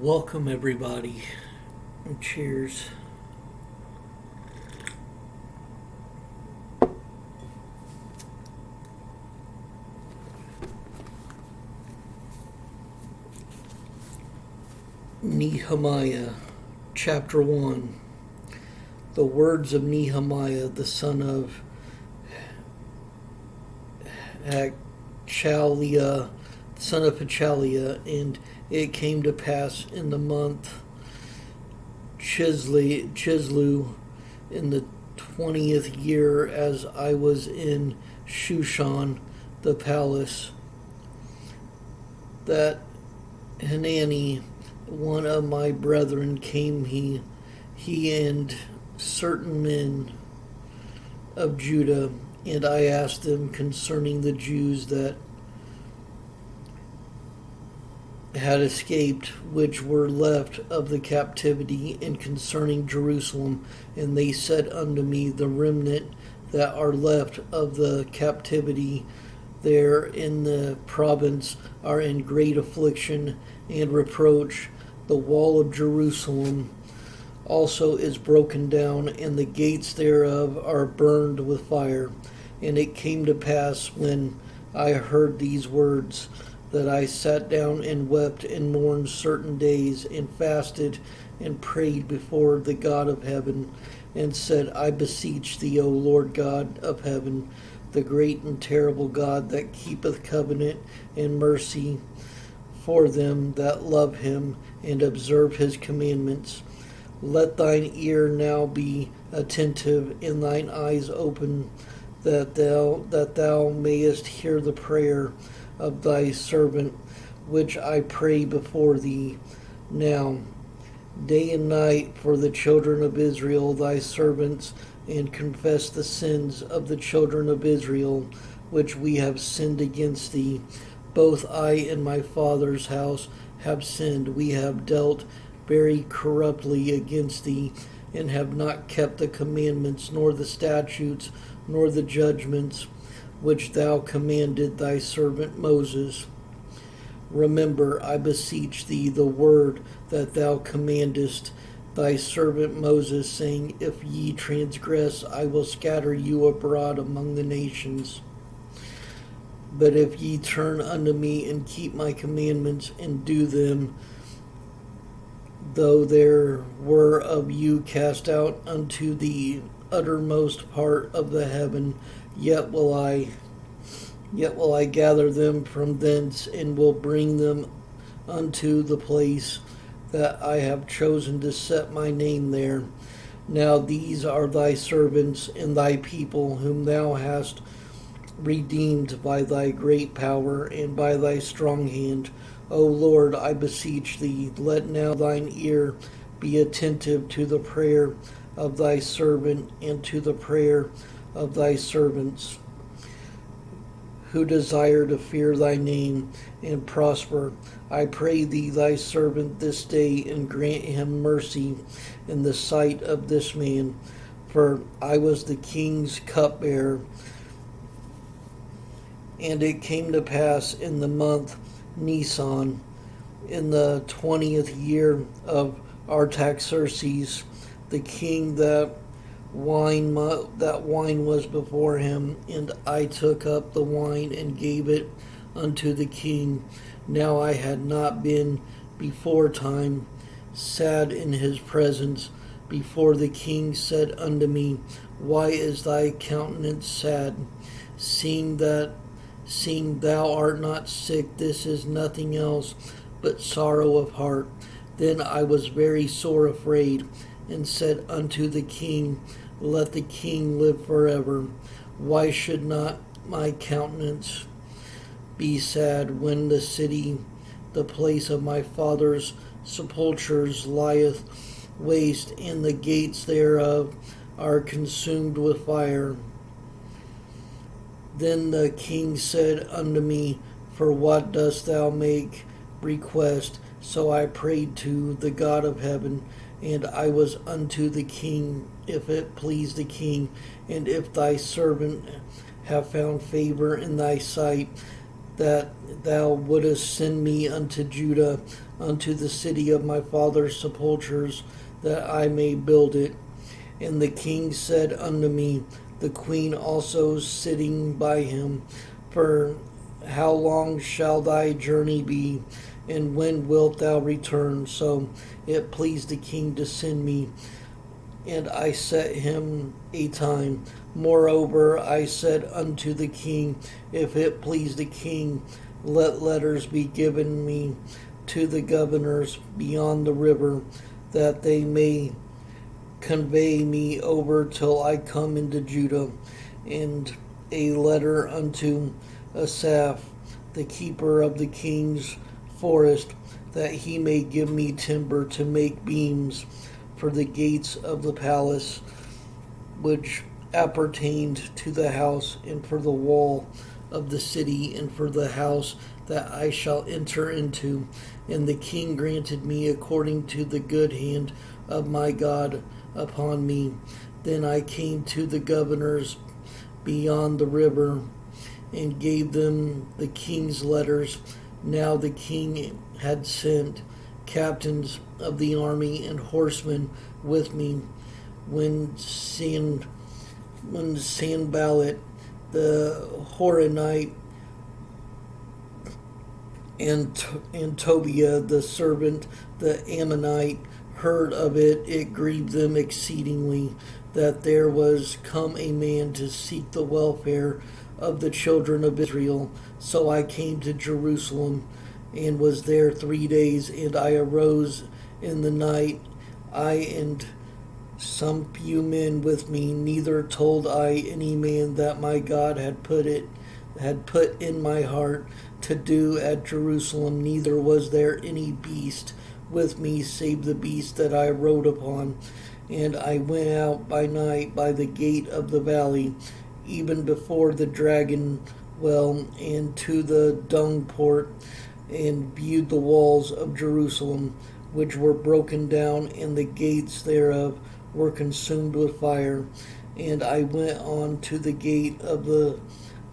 Welcome, everybody, and cheers. Nehemiah, chapter 1. The words of Nehemiah, the son of Hachaliah, and it came to pass in the month Chislu, in the 20th year, as I was in Shushan, the palace, that Hanani, one of my brethren, came, he and certain men of Judah, and I asked them concerning the Jews that had escaped, which were left of the captivity, and concerning Jerusalem. And they said unto me, the remnant that are left of the captivity there in the province are in great affliction and reproach. The wall of Jerusalem also is broken down, and the gates thereof are burned with fire. And it came to pass, when I heard these words, that I sat down and wept and mourned certain days, and fasted and prayed before the God of heaven, and said, I beseech thee, O Lord God of heaven, the great and terrible God, that keepeth covenant and mercy for them that love him and observe his commandments. Let thine ear now be attentive, and thine eyes open, that thou mayest hear the prayer of thy servant, which I pray before thee now, day and night, for the children of Israel, thy servants, and confess the sins of the children of Israel, which we have sinned against thee. Both I and my father's house have sinned. We have dealt very corruptly against thee, and have not kept the commandments, nor the statutes, nor the judgments, which thou commanded thy servant Moses. Remember, I beseech thee, the word that thou commandest thy servant Moses, saying, if ye transgress, I will scatter you abroad among the nations. But if ye turn unto me and keep my commandments and do them, though there were of you cast out unto the uttermost part of the heaven, yet will I gather them from thence, and will bring them unto the place that I have chosen to set my name there. Now these are thy servants and thy people, whom thou hast redeemed by thy great power and by thy strong hand. O Lord, I beseech thee, let now thine ear be attentive to the prayer of thy servant, and to the prayer of thy servants, who desire to fear thy name and prosper. I pray thee, thy servant, this day, and grant him mercy in the sight of this man. For I was the king's cupbearer. And it came to pass in the month Nisan, in the 20th year of Artaxerxes, the king, that wine was before him, and I took up the wine and gave it unto the king. Now I had not been before time sad in his presence. Before the king said unto me, why is thy countenance sad, seeing thou art not sick? This is nothing else but sorrow of heart. Then I was very sore afraid, and said unto the king, let the king live forever. Why should not my countenance be sad, when the city, the place of my father's sepulchres, lieth waste, and the gates thereof are consumed with fire? Then the king said unto me, for what dost thou make request? So I prayed to the God of heaven, and I was unto the king, if it please the king, and if thy servant have found favor in thy sight, that thou wouldest send me unto Judah, unto the city of my father's sepulchres, that I may build it. And the king said unto me, the queen also sitting by him, For how long shall thy journey be, and when wilt thou return? So it pleased the king to send me, and I set him a time. Moreover, I said unto the king, If it please the king, let letters be given me to the governors beyond the river, that they may convey me over till I come into Judah, and a letter unto Asaph, the keeper of the king's forest, that he may give me timber to make beams for the gates of the palace, which appertained to the house, and for the wall of the city, and for the house that I shall enter into. And the king granted me according to the good hand of my God upon me. Then I came to the governors beyond the river, and gave them the king's letters. Now the king had sent captains of the army and horsemen with me. When Sanballat the Horonite and Tobiah the servant, the Ammonite, heard of it, it grieved them exceedingly that there was come a man to seek the welfare of the children of Israel. So I came to Jerusalem and was there 3 days, and I arose in the night, I and some few men with me. Neither told I any man that my God had put in my heart to do at Jerusalem. Neither was there any beast with me save the beast that I rode upon. And I went out by night by the gate of the valley, even before the dragon well, and to the dung port, and viewed the walls of Jerusalem, which were broken down, and the gates thereof were consumed with fire. And I went on to the gate of the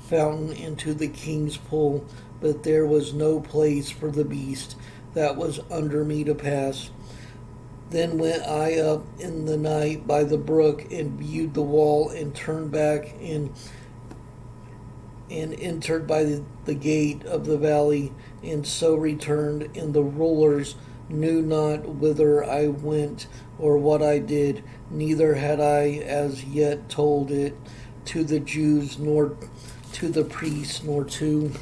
fountain and to the king's pool, but there was no place for the beast that was under me to pass. Then went I up in the night by the brook, and viewed the wall, and turned back, and entered by the gate of the valley, and so returned. And the rulers knew not whither I went or what I did, neither had I as yet told it to the Jews, nor to the priests, nor to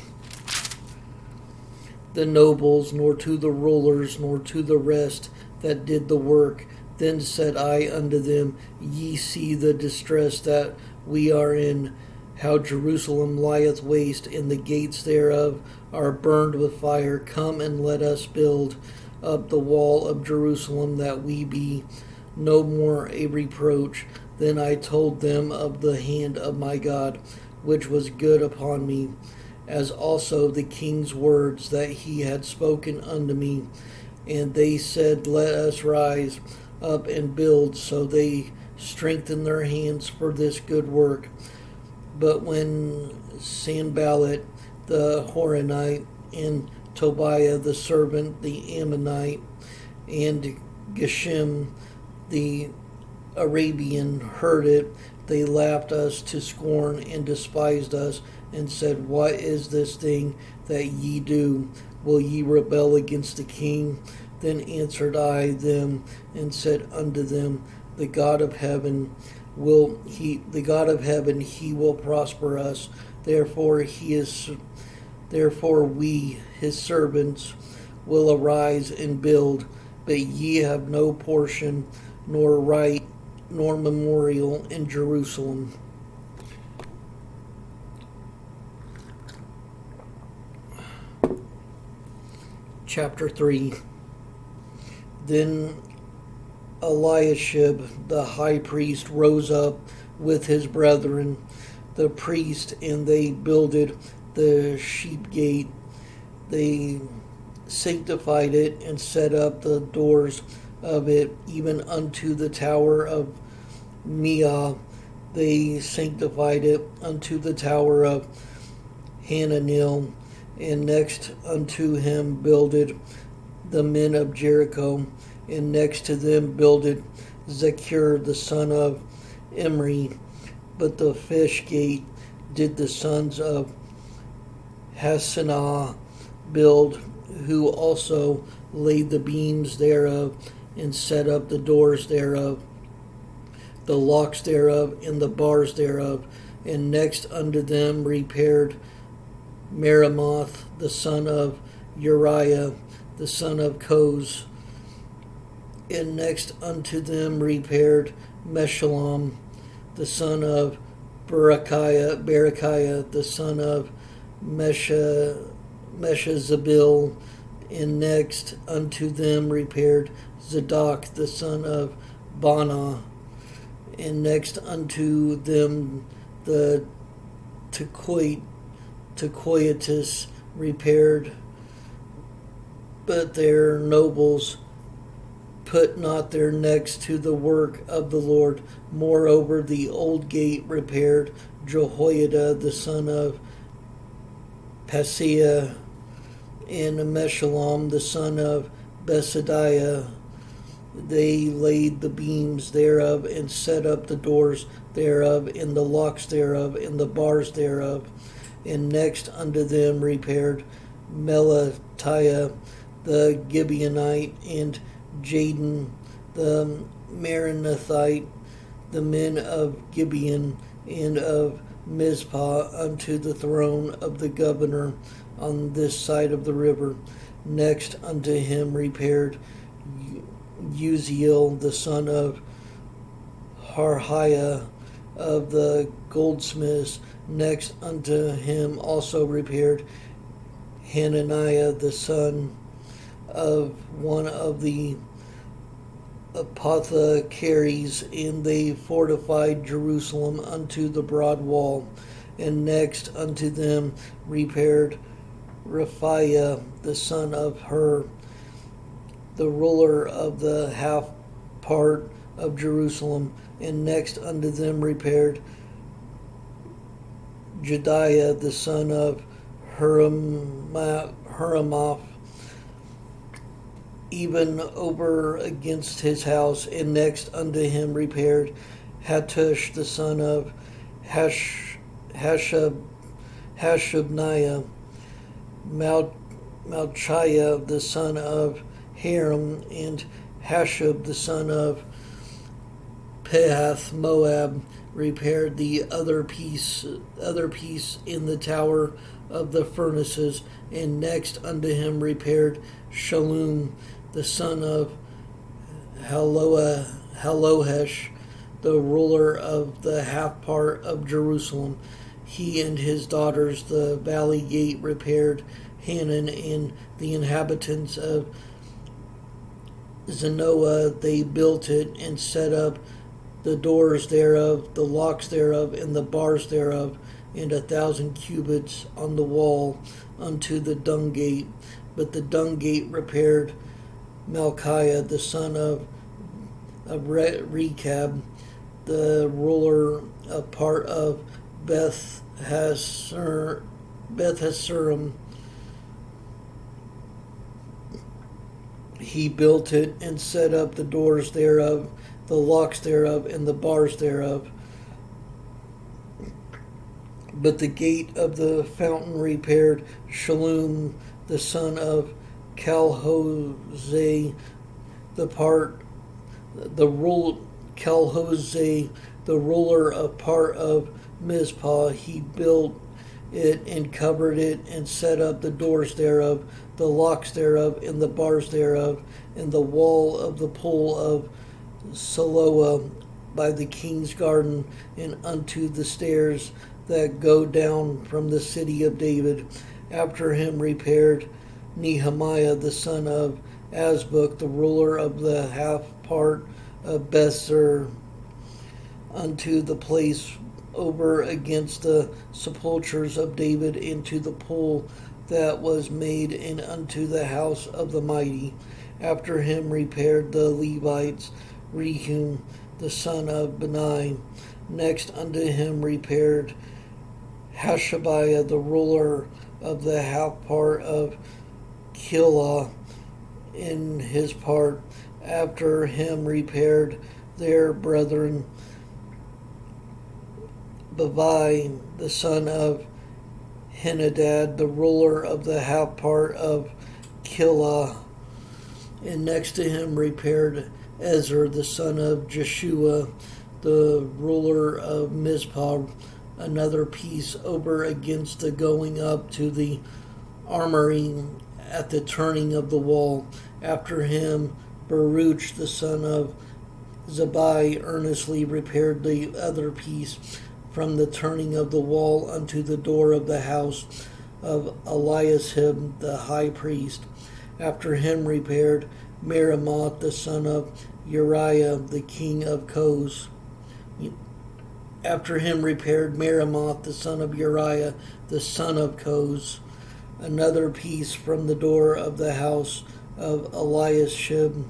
the nobles, nor to the rulers, nor to the rest that did the work. Then said I unto them, Ye see the distress that we are in, how Jerusalem lieth waste, and the gates thereof are burned with fire. Come and let us build up the wall of Jerusalem, that we be no more a reproach. Then I told them of the hand of my God, which was good upon me, as also the king's words that he had spoken unto me. And they said, Let us rise up and build. So they strengthened their hands for this good work. But when Sanballat the Horonite, and Tobiah the servant, the Ammonite, and Geshem the Arabian heard it, they laughed us to scorn and despised us, and said, What is this thing that ye do? Will ye rebel against the king? Then answered I them, and said unto them, The God of heaven, he will prosper us. Therefore we, his servants, will arise and build. But ye have no portion, nor right, nor memorial in Jerusalem. Chapter 3. Then Eliashib the high priest rose up with his brethren, the priest, and they builded the sheep gate. They sanctified it, and set up the doors of it, even unto the tower of Meah. They sanctified it unto the tower of Hananel, And next unto him builded the men of Jericho, and next to them builded Zechur the son of Imri. But the fish gate did the sons of Hasanah build, who also laid the beams thereof, and set up the doors thereof, the locks thereof, and the bars thereof. And next unto them repaired Meremoth the son of Uriah, the son of Koz. And next unto them repaired Meshullam, the son of Berechiah, the son of Meshezabil. And next unto them repaired Zadok, the son of Bana. And next unto them the Tekoitis repaired, but their nobles put not their necks to the work of the Lord. Moreover, the old gate repaired Jehoiada the son of Paseah, and Meshullam the son of Besadiah. They laid the beams thereof, and set up the doors thereof, and the locks thereof, and the bars thereof. And next unto them repaired Melatiah the Gibeonite, and Jadon the Maranathite, the men of Gibeon and of Mizpah, unto the throne of the governor on this side of the river. Next unto him repaired Uziel the son of Harhiah of the goldsmiths. Next unto him also repaired Hananiah the son of one of the apothecaries, and they fortified Jerusalem unto the broad wall. And next unto them repaired Rephaiah the son of Hur, the ruler of the half part of Jerusalem. And next unto them repaired Jediah the son of Huramoth, even over against his house. And next unto him repaired Hattush the son of Hashabniah, Malchiah the son of Haram, and Hashab the son of Pahath Moab repaired the other piece in the tower of the furnaces. And next unto him repaired Shallum the son of Halohesh, the ruler of the half part of Jerusalem. He and his daughters the valley gate repaired. Hanan and the inhabitants of Zanoah, they built it, and set up the doors thereof, the locks thereof, and the bars thereof, and 1,000 cubits on the wall unto the dung gate. But the dung gate repaired Malchiah the son of Rechab, the ruler of part of Beth Hasurim. He built it, and set up the doors thereof, the locks thereof, and the bars thereof. But the gate of the fountain repaired Shallum the son of Calhose, Calhose, the ruler of part of Mizpah. He built it, and covered it, and set up the doors thereof, the locks thereof, and the bars thereof, and the wall of the pool of Siloah by the king's garden, and unto the stairs that go down from the city of David. After him repaired Nehemiah the son of Azbuk, the ruler of the half part of Bethzer, unto the place over against the sepulchres of David, into the pool that was made, and unto the house of the mighty. After him repaired the Levites Rehum the son of Bani. Next unto him repaired Hashabiah the ruler of the half part of Keilah in his part. After him repaired their brethren Babai, the son of Henadad, the ruler of the half part of Keilah, and next to him repaired Ezer, the son of Jeshua, the ruler of Mizpah, another piece over against the going up to the armory at the turning of the wall. After him Baruch, the son of Zabai, earnestly repaired the other piece from the turning of the wall unto the door of the house of Eliashib the high priest. After him repaired Meremoth, the son of Uriah, the king of Koz. After him repaired Meremoth, the son of Uriah, the son of Koz, another piece from the door of the house of Eliashib,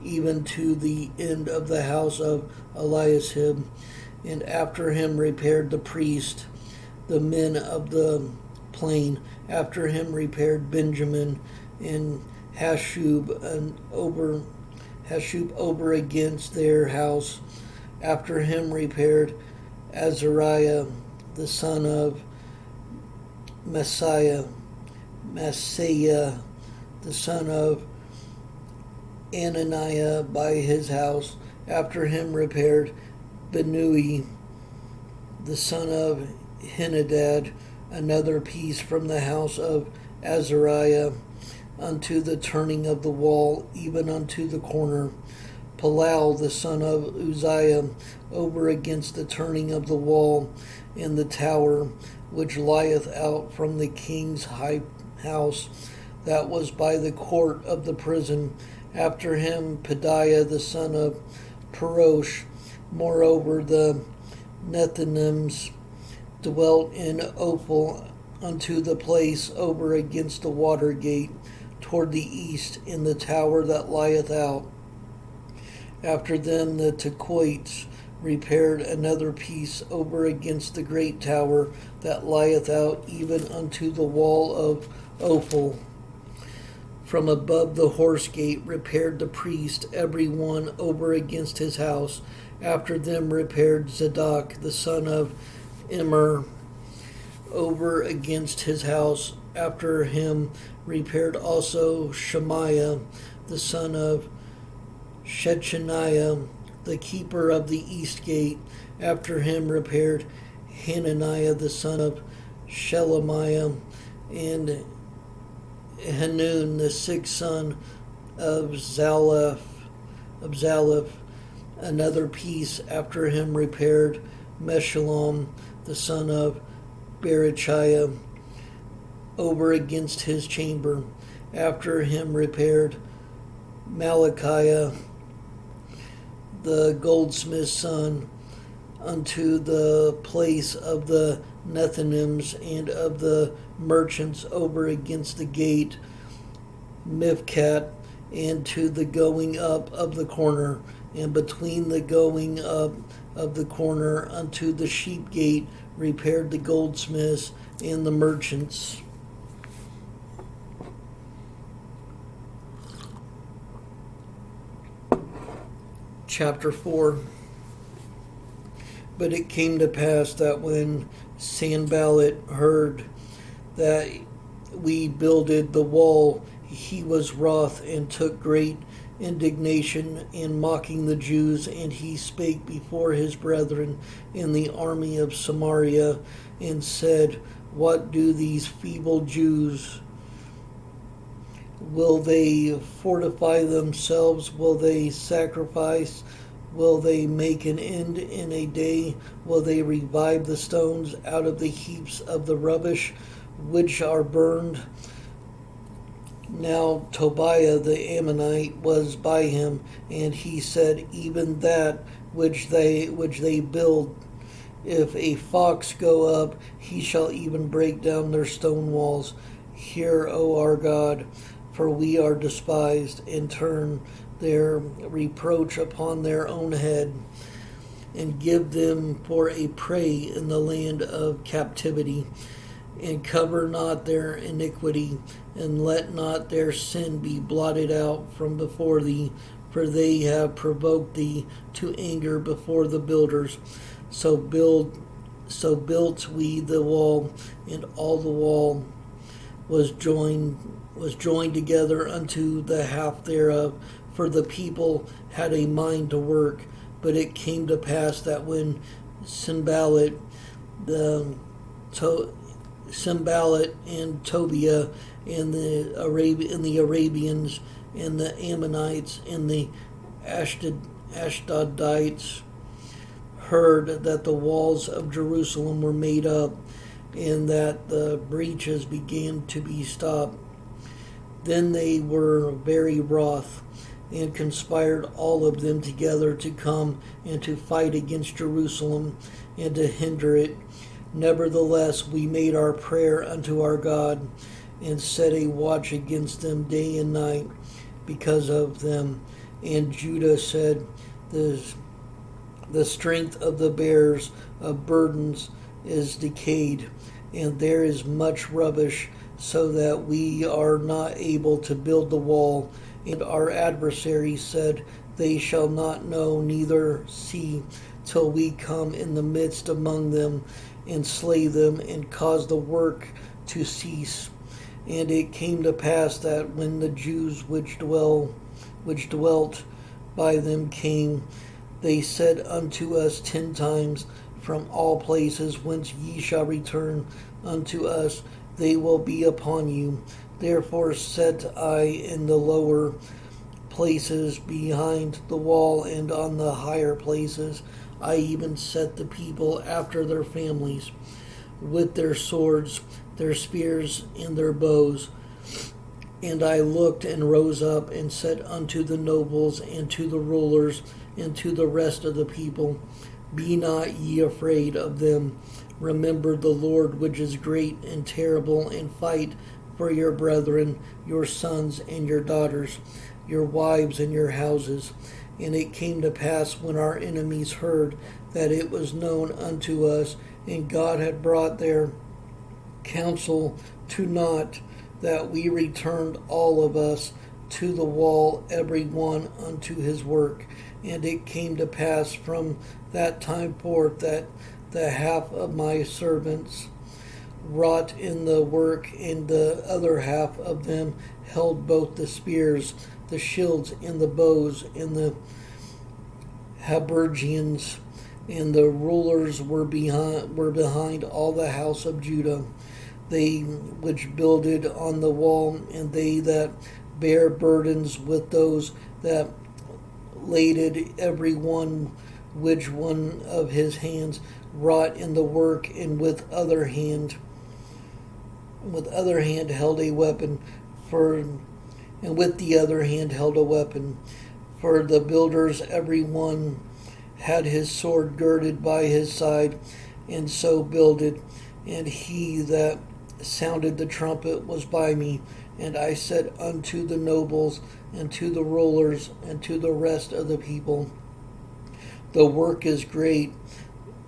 even to the end of the house of Eliashib. And after him repaired the priest, the men of the plain. After him repaired Benjamin and Hashub, over against their house. After him repaired Azariah, the son of Messiah, the son of Ananiah, by his house. After him repaired Benui, the son of Henadad, another piece from the house of Azariah unto the turning of the wall, even unto the corner. Palal, the son of Uzziah, over against the turning of the wall in the tower, which lieth out from the king's high house, that was by the court of the prison. After him Pedaiah, the son of Parosh. Moreover, the Nethinims dwelt in Ophel unto the place over against the water gate toward the east, in the tower that lieth out. After them the Tekoites repaired another piece over against the great tower that lieth out, even unto the wall of Ophel. From above the horse gate repaired the priest, every one over against his house. After them repaired Zadok, the son of Immer, over against his house. After him repaired also Shemaiah, the son of Shechaniah, the keeper of the east gate. After him repaired Hananiah, the son of Shelemiah, and Hanun, the sixth son of Zalaph, another piece. After him repaired Meshullam, the son of Berechiah, over against his chamber. After him repaired Malachiah, the goldsmith's son, unto the place of the Nethinims and of the merchants over against the gate Mifkat, and to the going up of the corner, and between the going up of the corner unto the sheep gate repaired the goldsmiths and the merchants. Chapter 4. But it came to pass that when Sanballat heard that we builded the wall, he was wroth and took great indignation in mocking the Jews, and he spake before his brethren in the army of Samaria, and said, What do these feeble Jews? Will they fortify themselves? Will they sacrifice? Will they make an end in a day? Will they revive the stones out of the heaps of the rubbish which are burned? Now Tobiah the Ammonite was by him, and he said, Even that which they build, if a fox go up, he shall even break down their stone walls. Hear, O our God, for we are despised, and turn their reproach upon their own head, and give them for a prey in the land of captivity. and cover not their iniquity, and let not their sin be blotted out from before thee, for they have provoked thee to anger before the builders. So built we the wall, and all the wall was joined together unto the half thereof, for the people had a mind to work. But it came to pass that when Sanballat and Tobiah and the Arabians and the Ammonites and the Ashdodites heard that the walls of Jerusalem were made up, and that the breaches began to be stopped, then they were very wroth, and conspired all of them together to come and to fight against Jerusalem and to hinder it. Nevertheless, we made our prayer unto our God, and set a watch against them day and night because of them. And Judah said, the strength of the bearers of burdens is decayed, and there is much rubbish, so that we are not able to build the wall. And our adversaries said, they shall not know neither see, till we come in the midst among them, and slay them, and cause the work to cease. And it came to pass that when the Jews which dwelt by them came, they said unto us 10 times, from all places whence ye shall return unto us, they will be upon you. Therefore set I in the lower places behind the wall, and on the higher places I even set the people after their families, with their swords, their spears, and their bows. And I looked and rose up and said unto the nobles and to the rulers and to the rest of the people, be not ye afraid of them. Remember the Lord, which is great and terrible, and fight for your brethren, your sons and your daughters, your wives and your houses. And it came to pass, when our enemies heard that it was known unto us, and God had brought their counsel to naught, that we returned all of us to the wall, every one unto his work. And it came to pass from that time forth that the half of my servants wrought in the work, and the other half of them held both the spears, the shields, and the bows, and the habergeons, and the rulers were behind all the house of Judah, they which builded on the wall, and they that bear burdens with those that laded, every one which one of his hands wrought in the work, and with other hand held a weapon, and with the other hand held a weapon. For the builders every one had his sword girded by his side, and so builded. And he that sounded the trumpet was by me. And I said unto the nobles, and to the rulers, and to the rest of the people, the work is great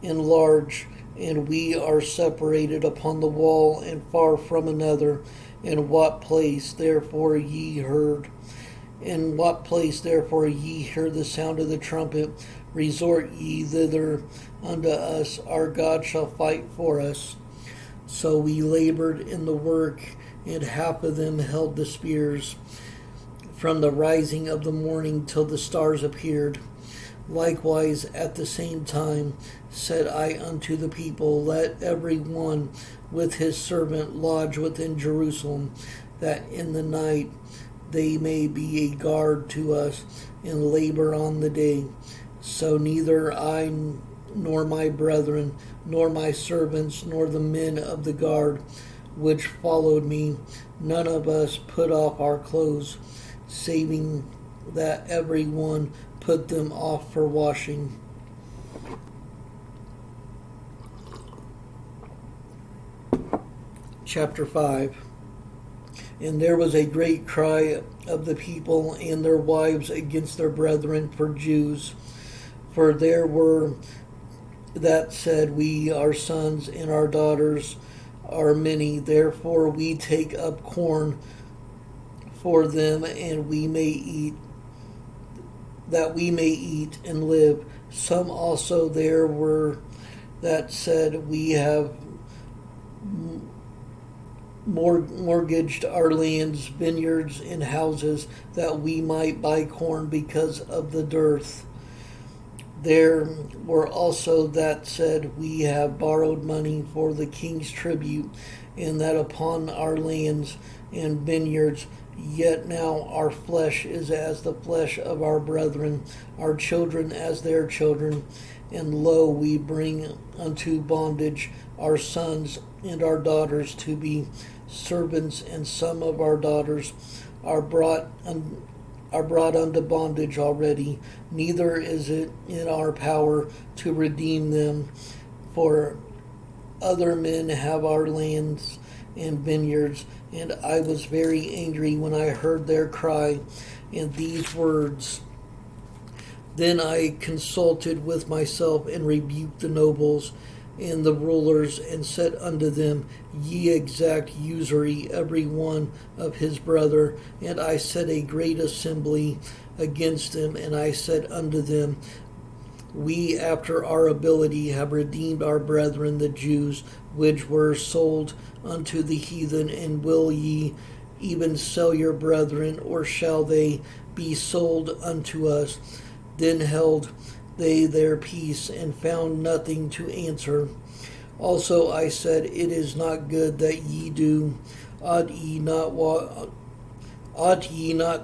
and large, and we are separated upon the wall, and far from another. In what place therefore ye heard the sound of the trumpet, resort ye thither unto us, our God shall fight for us. So we labored in the work, and half of them held the spears, from the rising of the morning till the stars appeared. Likewise at the same time said I unto the people, let every one with his servant lodge within Jerusalem, that in the night they may be a guard to us, and labor on the day. So neither I nor my brethren, nor my servants, nor the men of the guard which followed me, none of us put off our clothes, saving that every one put them off for washing. Chapter 5. And there was a great cry of the people and their wives against their brethren for Jews, for there were that said, we, our sons and our daughters, are many. Therefore we take up corn for them, and we may eat, that we may eat and live. Some also there were that said, we have mortgaged our lands, vineyards, and houses, that we might buy corn because of the dearth. There were also that said, we have borrowed money for the king's tribute, and that upon our lands and vineyards. Yet now our flesh is as the flesh of our brethren, our children as their children. And lo, we bring unto bondage our sons and our daughters to be servants, and some of our daughters are brought unto bondage already. Neither is it in our power to redeem them, for other men have our lands and vineyards. And I was very angry when I heard their cry and these words. Then I consulted with myself and rebuked the nobles and the rulers, and said unto them, Ye exact usury every one of his brother. And I set a great assembly against them, and I said unto them, We after our ability have redeemed our brethren the Jews, which were sold unto the heathen. And will ye even sell your brethren, or shall they be sold unto us? Then held they their peace, and found nothing to answer. Also I said, It is not good that ye do. Ought ye not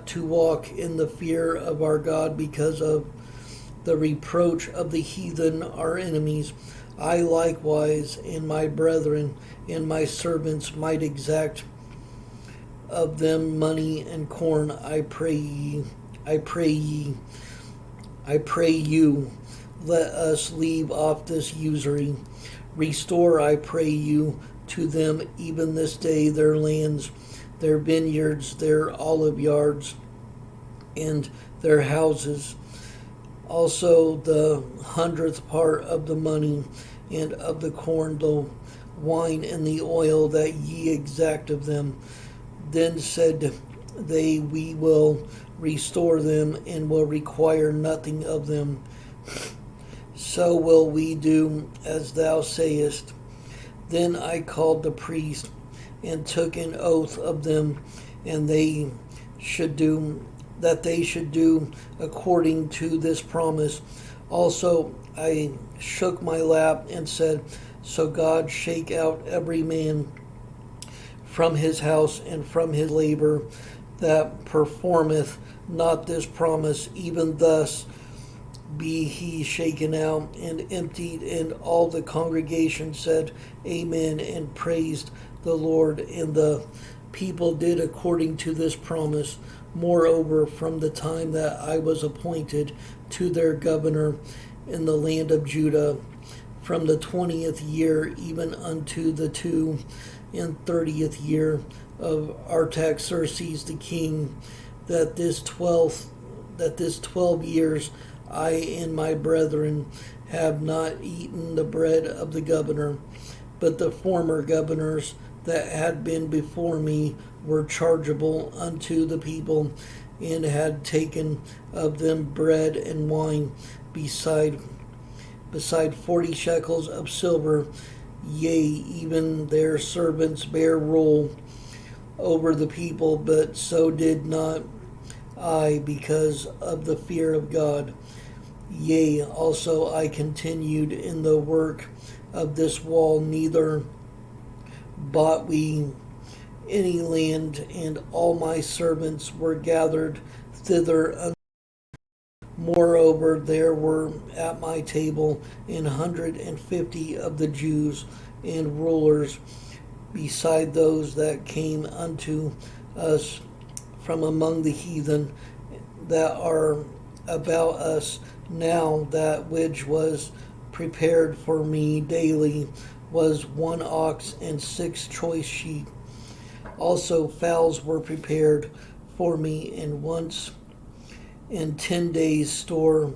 to walk in the fear of our God, because of the reproach of the heathen, our enemies? I likewise and my brethren and my servants might exact of them money and corn. I pray you, let us leave off this usury. Restore, I pray you, to them even this day their lands, their vineyards, their olive yards, and their houses. Also the 100th part of the money, and of the corn, the wine, and the oil, that ye exact of them. Then said they, We will restore them, and will require nothing of them. So will we do as thou sayest. Then I called the priest, and took an oath of them, and they should do according to this promise. Also I shook my lap and said, So God shake out every man from his house and from his labor, that performeth not this promise, even thus be he shaken out and emptied. And all the congregation said, Amen, and praised the Lord. And the people did according to this promise. Moreover, from the time that I was appointed to their governor in the land of Judah, from the 20th year even unto the 32nd year of Artaxerxes the king, that this 12 years I and my brethren have not eaten the bread of the governor. But the former governors that had been before me were chargeable unto the people, and had taken of them bread and wine, beside 40 shekels of silver. Yea, even their servants bare rule over the people, but so did not I, because of the fear of God. Yea, also I continued in the work of this wall, neither bought we any land, and all my servants were gathered thither. Moreover, there were at my table 150 of the Jews and rulers, beside those that came unto us from among the heathen that are about us. Now that which was prepared for me daily was 1 ox and 6 choice sheep. Also fowls were prepared for me, and once in 10 days store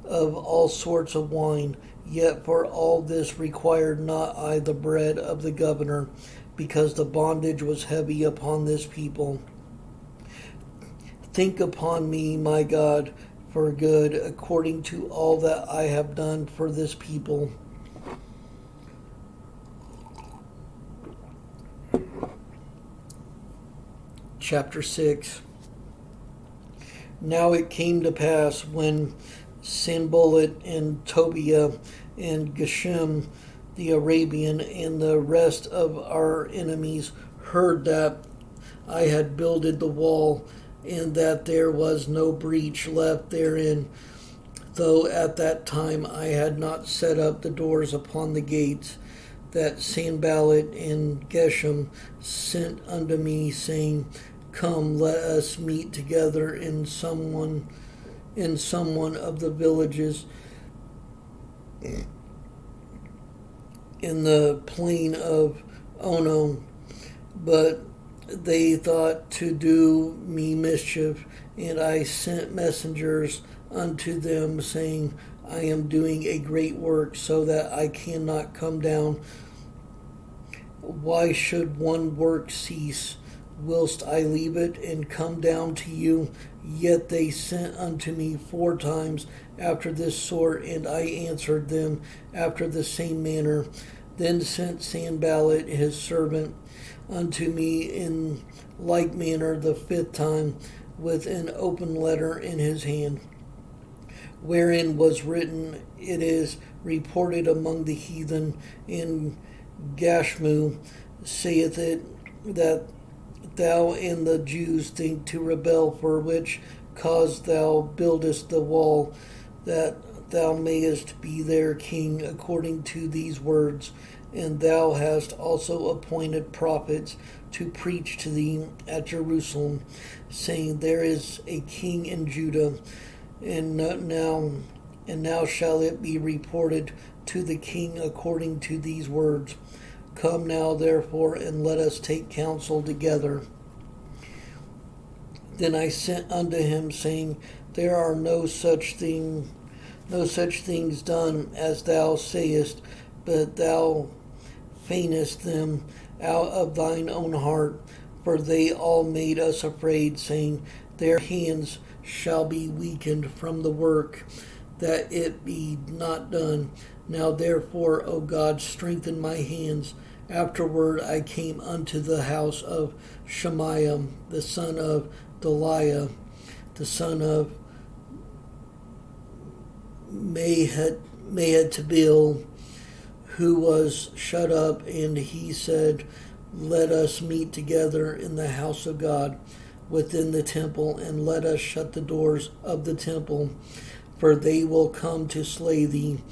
of all sorts of wine. Yet for all this required not I the bread of the governor, because the bondage was heavy upon this people. Think upon me, my God, for good, according to all that I have done for this people. Chapter 6. Now it came to pass when Sanballat and Tobiah and Geshem the Arabian and the rest of our enemies heard that I had builded the wall, and that there was no breach left therein, though at that time I had not set up the doors upon the gates, that Sanballat and Geshem sent unto me, saying, Come, let us meet together in someone of the villages in the plain of Ono. But they thought to do me mischief, and I sent messengers unto them, saying, I am doing a great work, so that I cannot come down. Why should one work cease, whilst I leave it and come down to you? Yet they sent unto me 4 times after this sort, and I answered them after the same manner. Then sent Sanballat his servant unto me in like manner the 5th time, with an open letter in his hand, wherein was written, It is reported among the heathen in Gashmu, saith it, that thou and the Jews think to rebel, for which cause thou buildest the wall, that thou mayest be their king, according to these words. And thou hast also appointed prophets to preach to thee at Jerusalem, saying, There is a king in Judah, and now shall it be reported to the king according to these words. Come now, therefore, and let us take counsel together. Then I sent unto him, saying, There are no such things done as thou sayest, but thou feignest them out of thine own heart. For they all made us afraid, saying, Their hands shall be weakened from the work, that it be not done. Now therefore, O God, strengthen my hands. Afterward I came unto the house of Shemaiah, the son of Deliah, the son of Mehetabeel, who was shut up, and he said, Let us meet together in the house of God within the temple, and let us shut the doors of the temple, for they will come to slay thee.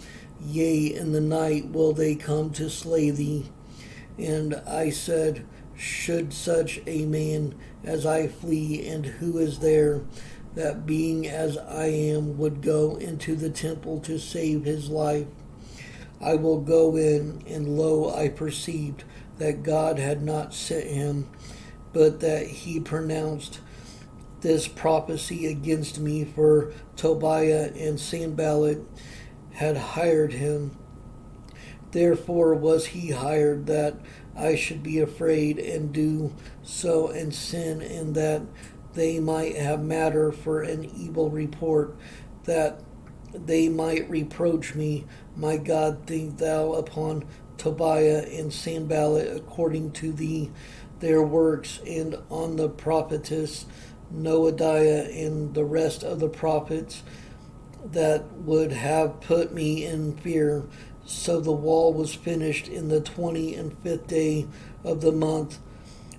Yea, in the night will they come to slay thee. And I said, Should such a man as I flee, and who is there, that being as I am would go into the temple to save his life? I will go in, and lo, I perceived that God had not sent him, but that he pronounced this prophecy against me, for Tobiah and Sanballat had hired him. Therefore was he hired, that I should be afraid and do so and sin, and that they might have matter for an evil report, that they might reproach me. My God, think thou upon Tobiah and Sanballat according to their works, and on the prophetess Noadiah and the rest of the prophets that would have put me in fear. So the wall was finished in the 25th day of the month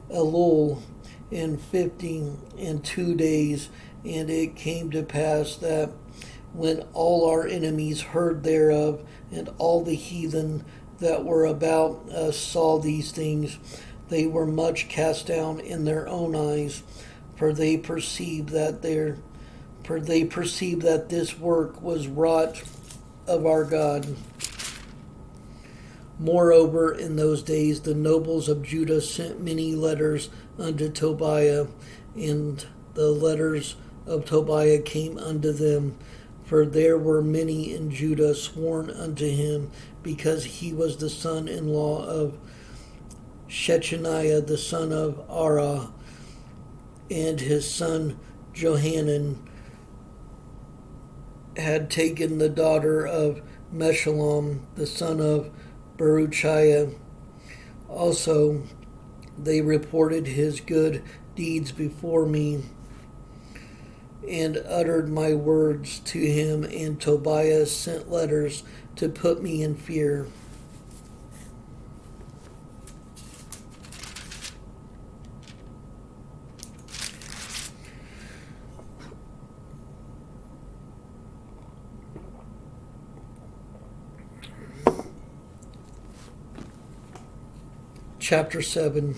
Elul, in 52 days. And it came to pass that when all our enemies heard thereof, and all the heathen that were about us saw these things, they were much cast down in their own eyes, for they perceived that this work was wrought of our God. Moreover, in those days the nobles of Judah sent many letters unto Tobiah, and the letters of Tobiah came unto them, For there were many in Judah sworn unto him, because he was the son-in-law of Shechaniah the son of Arah, and his son Johanan had taken the daughter of Meshullam the son of Beruchiah. Also they reported his good deeds before me, and uttered my words to him, and Tobiah sent letters to put me in fear. Chapter 7.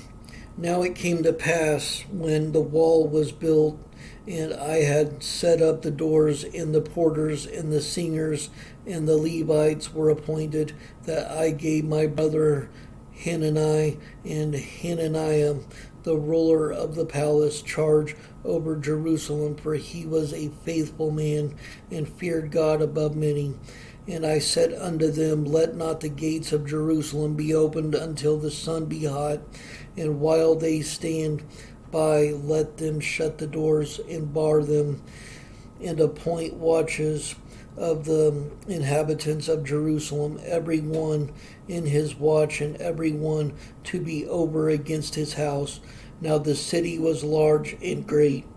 Now it came to pass, when the wall was built, and I had set up the doors, and the porters, and the singers, and the Levites were appointed, that I gave my brother Hanani and Hananiah, the ruler of the palace, charge over Jerusalem, for he was a faithful man, and feared God above many. And I said unto them, Let not the gates of Jerusalem be opened until the sun be hot, and while they stand by, let them shut the doors and bar them, and appoint watches of the inhabitants of Jerusalem, every one in his watch, and every one to be over against his house. Now the city was large and great,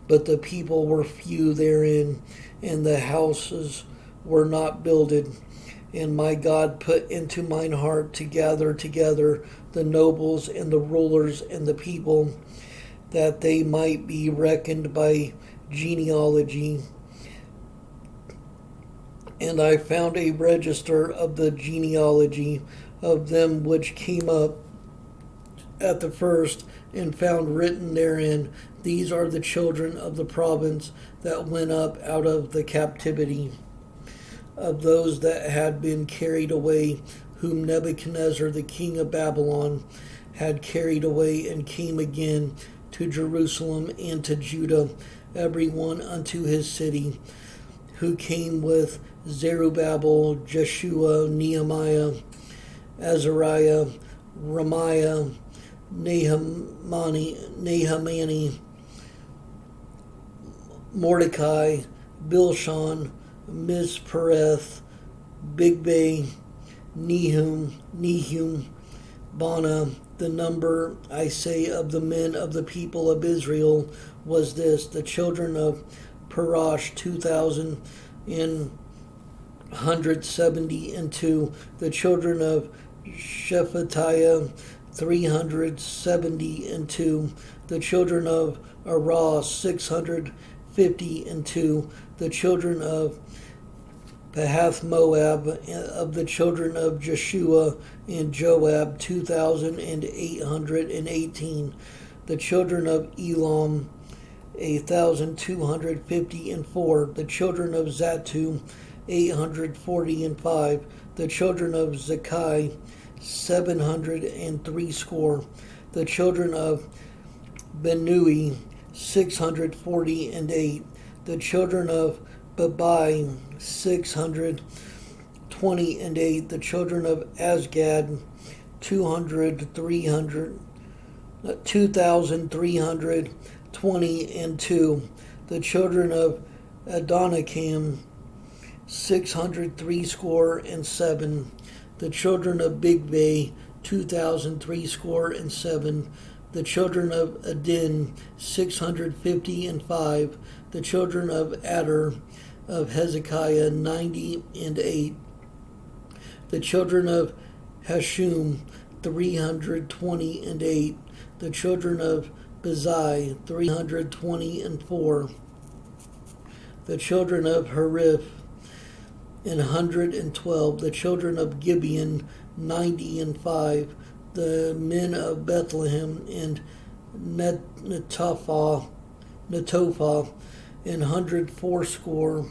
but the people were few therein, and the houses were not builded. And my God put into mine heart to gather together the nobles and the rulers and the people, that they might be reckoned by genealogy. And I found a register of the genealogy of them which came up at the first, and found written therein, These are the children of the province that went up out of the captivity, of those that had been carried away, whom Nebuchadnezzar the king of Babylon had carried away, and came again to Jerusalem and to Judah, every one unto his city, who came with Zerubbabel, Jeshua, Nehemiah, Azariah, Ramiah, Nehemiah, Mordecai, Bilshan, Mizpereth, Bigvai, Nehum, Bana. The number, I say, of the men of the people of Israel was this: the children of Parash 2,172, the children of Shephatiah 372, the children of Arah 652, the children of Pahath Moab, of the children of Jeshua and Joab 2,818, the children of Elam 1,254, the children of Zatu 845, the children of Zakai 760, the children of Benui 648, the children of Babai 628, the children of Asgad 2,322, the children of Adonikam 667, the children of Bigvai 2,037, the children of Adin 655, the children of Adar of Hezekiah 98, the children of Hashum 328, the children of Bezai 324, the children of Hariph 112, the children of Gibeon 95, the men of Bethlehem and Netophah 184,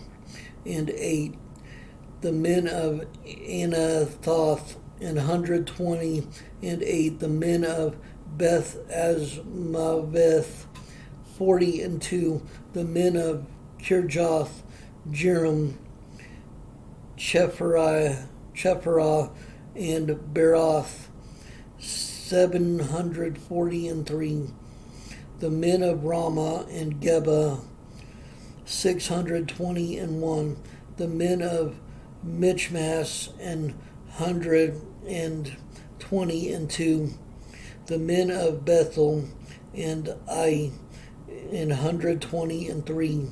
the men of Anathoth 128, the men of Beth Asmaveth 42, the men of Kirjath Jeram, Chephirah, and Beroth, 743. The men of Ramah and Geba, 621. The men of Michmas, and 122. The men of Bethel and Ai, and 123.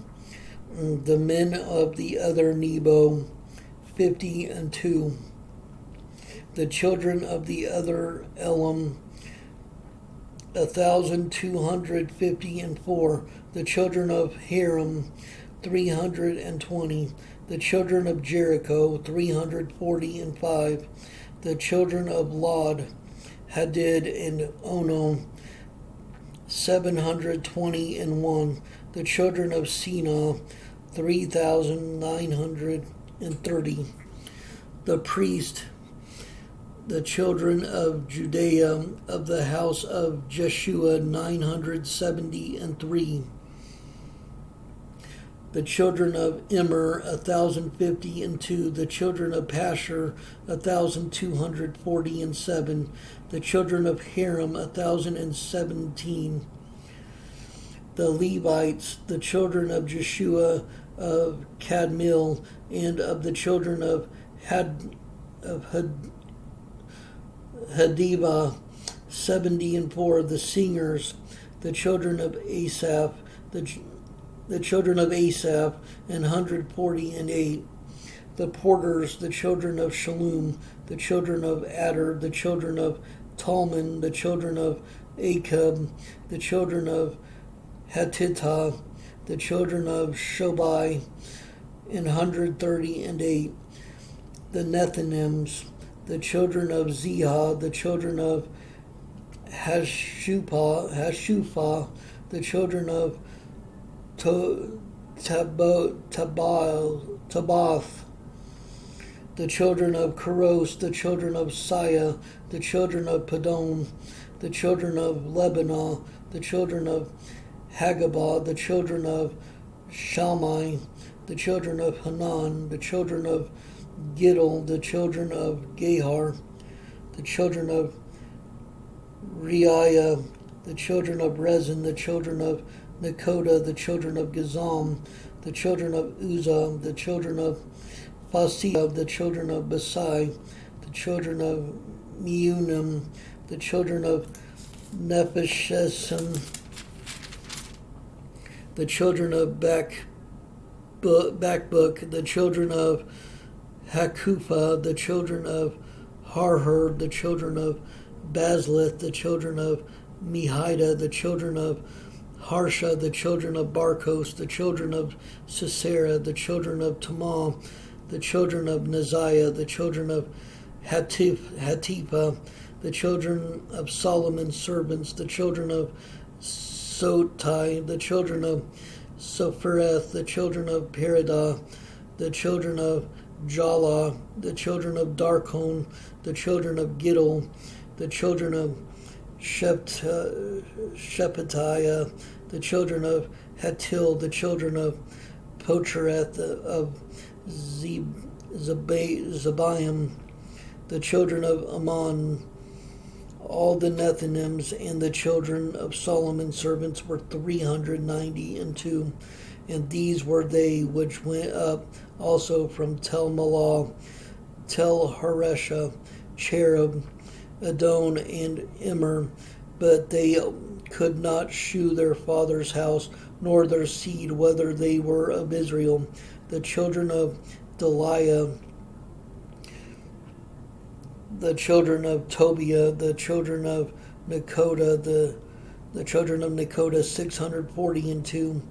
The men of the other Nebo, 52. The children of the other Elam, 1,254. The children of Haram, 320. The children of Jericho, 345. The children of Lod, Hadid, and Ono, 721. The children of Sina, 3,930. The priest, the children of Judea, of the house of Jeshua, 973. The children of Immer, 1,052. The children of Pashur, 1,247. The children of Haram, 1,017. The Levites, the children of Jeshua of Kadmiel, and of the children of Hadibah, 74. The singers, the children of Asaph, the children of Asaph, and 148. The porters, the children of Shallum, the children of Adar, the children of Talman, the children of Akub, the children of Hatitah, the children of Shobai, and 138. The Nethinims, the children of Ziha, the children of Hashupha, the children of Tabath, the children of Keros, the children of Siah, the children of Padon, the children of Lebanah, the children of Hagabah, the children of Shammai, the children of Hanan, the children of Giddel, the children of Gahar, the children of Reiah, the children of Rezin, the children of Nakoda, the children of Gazam, the children of Uzzah, the children of Phasiah, the children of Basai, the children of Meunim, the children of Nepheshessim, the children of Bakbuk, the children of Hakupha, the children of Harher, the children of Bazlith, the children of Mehida, the children of Harsha, the children of Barkos, the children of Sisera, the children of Tamah, the children of Neziah, the children of Hatipha, the children of Solomon's servants, the children of Sotai, the children of Sophereth, the children of Peridah, the children of Jala, the children of Darkon, the children of Giddel, the children of Shephatiah, the children of Hatil, the children of Pochereth, of Zebaim, the children of Ammon. All the Nethinims and the children of Solomon's servants were 392, and these were they which went up also from Tel Malah, Tel Haresha, Cherub, Adon, and Immer, but they could not shew their father's house, nor their seed, whether they were of Israel. The children of Deliah, the children of Tobiah, the children of Nakoda, the children of Nakoda, 642,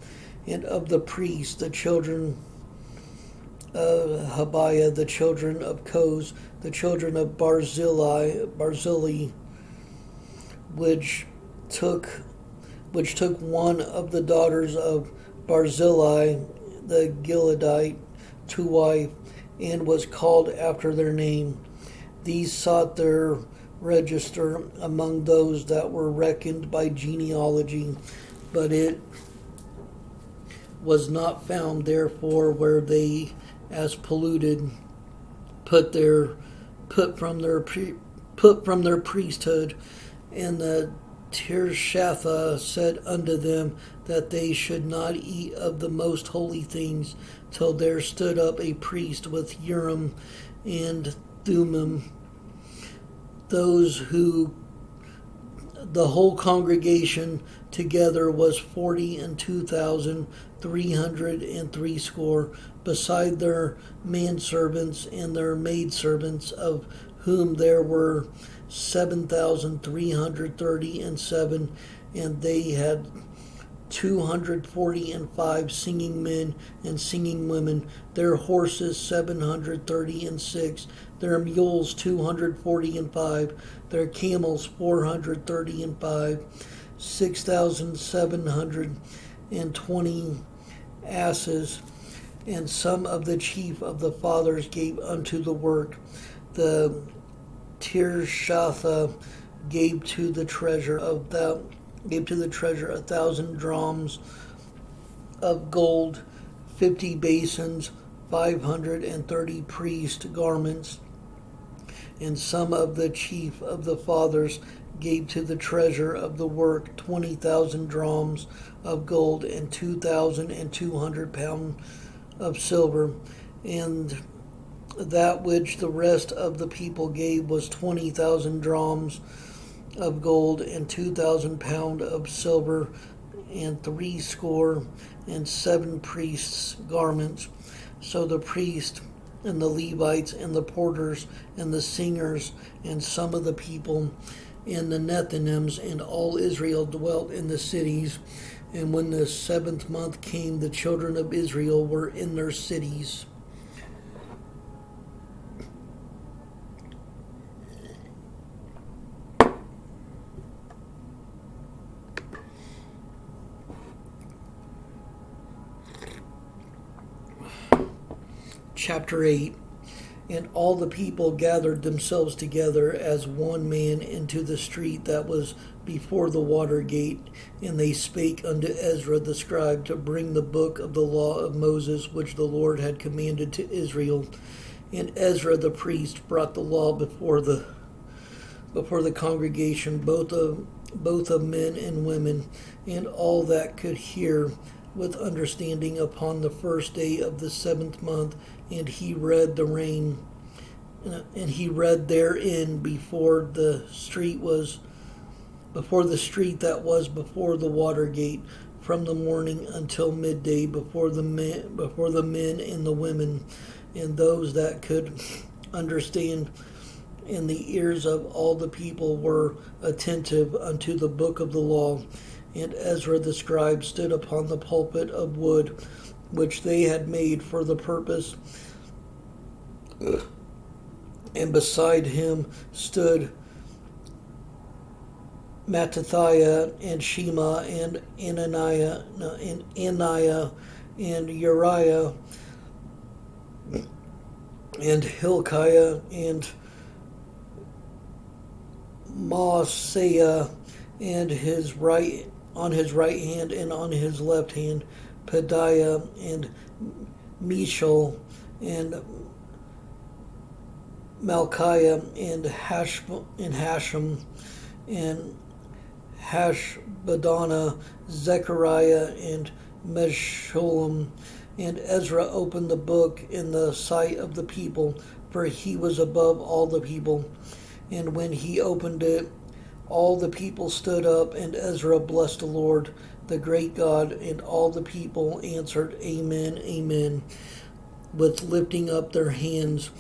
and of the priests, the children of Habiah, the children of Koz, the children of Barzillai, which took one of the daughters of Barzillai, the Gileadite, to wife, and was called after their name. These sought their register among those that were reckoned by genealogy, but it was not found. Therefore, where they, as polluted, put from their priesthood. And the Tirshatha said unto them that they should not eat of the most holy things, till there stood up a priest with Urim and Thummim. The whole congregation together was 42,363, beside their manservants and their maidservants, of whom there were 7,337, and they had 245 singing men and singing women, their horses 736, their mules 245, their camels 435, 6,720 asses. And some of the chief of the fathers gave unto the work. The Tirshatha gave to the treasure 1,000 drams of gold, 50 basins, 530 priest garments. And some of the chief of the fathers gave to the treasure of the work 20,000 drams of gold, and 2,200 pounds of silver. And that which the rest of the people gave was 20,000 drams of gold, and 2,000 pounds of silver, and 67 priests' garments. So the priests and the Levites and the porters and the singers and some of the people and the Nethinims and all Israel dwelt in the cities. And when the 7th month came, the children of Israel were in their cities. Chapter 8. And all the people gathered themselves together as one man into the street that was before the water gate. And they spake unto Ezra the scribe to bring the book of the law of Moses, which the Lord had commanded to Israel. And Ezra the priest brought the law before the congregation, both of men and women, and all that could hear with understanding upon the first day of the 7th month. And he read therein before the street that was before the water gate, from the morning until midday, before the men and the women, and those that could understand. And the ears of all the people were attentive unto the book of the law. And Ezra the scribe stood upon the pulpit of wood, which they had made for the purpose. And beside him stood Mattithiah and Shema and Ananiah and Uriah and Hilkiah and Maaseiah, and on his right hand and on his left hand Pedaiah and Mishael and Malchiah and Hashem and Hashbaddanah, Zechariah and Meshullam. And Ezra opened the book in the sight of the people, for he was above all the people. And when he opened it, all the people stood up, and Ezra blessed the Lord, the great God, and all the people answered, Amen, Amen, with lifting up their hands.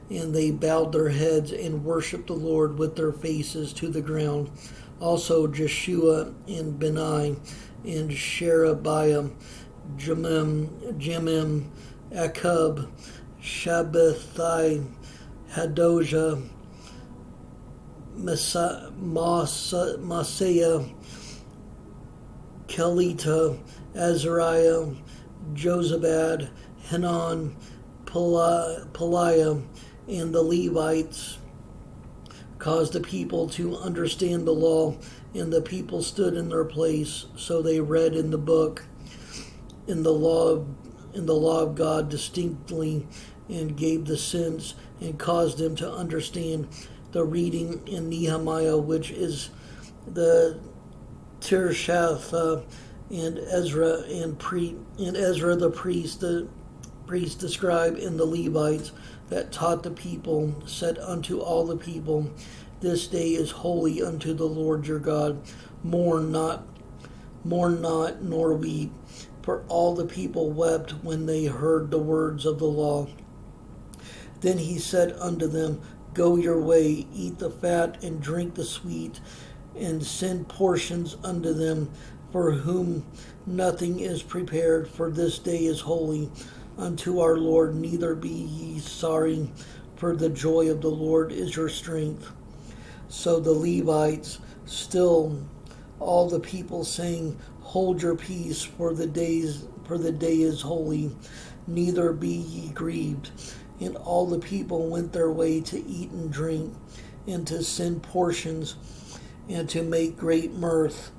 And they bowed their heads and worshipped the Lord with their faces to the ground. Also Jeshua and Benai and Sherebiah, Jemim, Akub, Shabbathai, Hadojah, Maaseiah, Kelita, Azariah, Jozabad, Hanan, Peliah, and the Levites caused the people to understand the law, and the people stood in their place. So they read in the book. in the law of God distinctly, and gave the sense and caused them to understand the reading in Nehemiah, which is the Tirshatha, and Ezra the priest, the scribe, and the Levites that taught the people, said unto all the people, This day is holy unto the Lord your God. Mourn not, nor weep. For all the people wept when they heard the words of the law. Then he said unto them, Go your way, eat the fat, and drink the sweet, and send portions unto them, for whom nothing is prepared, for this day is holy unto our Lord. Neither be ye sorry, for the joy of the Lord is your strength. So the Levites, still all the people, saying, Hold your peace, for the day is holy, neither be ye grieved. And all the people went their way to eat and drink, and to send portions, and to make great mirth,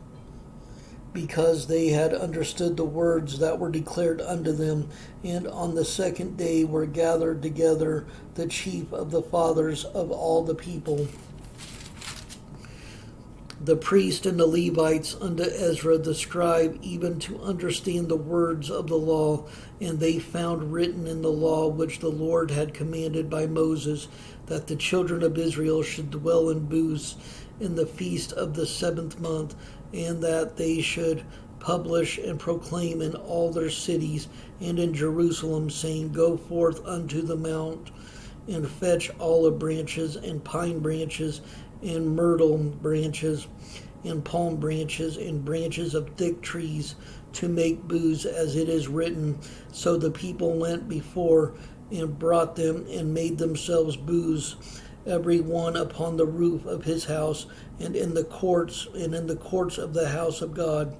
because they had understood the words that were declared unto them. And on the second day were gathered together the chief of the fathers of all the people, the priest and the Levites, unto Ezra the scribe, even to understand the words of the law. And they found written in the law which the Lord had commanded by Moses, that the children of Israel should dwell in booths in the feast of the 7th month, and that they should publish and proclaim in all their cities and in Jerusalem, saying, Go forth unto the mount, and fetch olive branches and pine branches and myrtle branches and palm branches and branches of thick trees, to make booths, as it is written. So the people went before and brought them, and made themselves booths, every one upon the roof of his house, and in the courts of the house of God,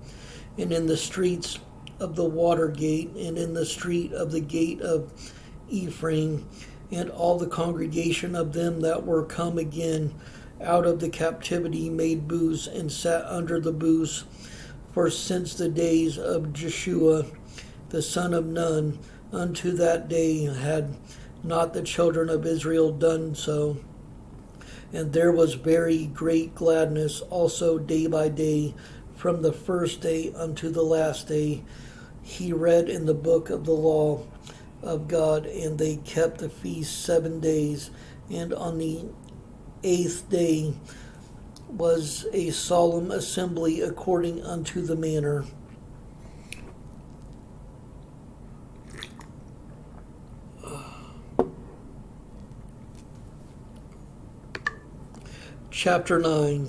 and in the streets of the water gate, and in the street of the gate of Ephraim. And all the congregation of them that were come again out of the captivity made booths, and sat under the booths. For since the days of Joshua the son of Nun unto that day had not the children of Israel done so. And there was very great gladness also day by day, from the first day unto the last day. He read in the book of the law of God, and they kept the feast 7 days. And on the 8th day was a solemn assembly according unto the manner. Chapter 9.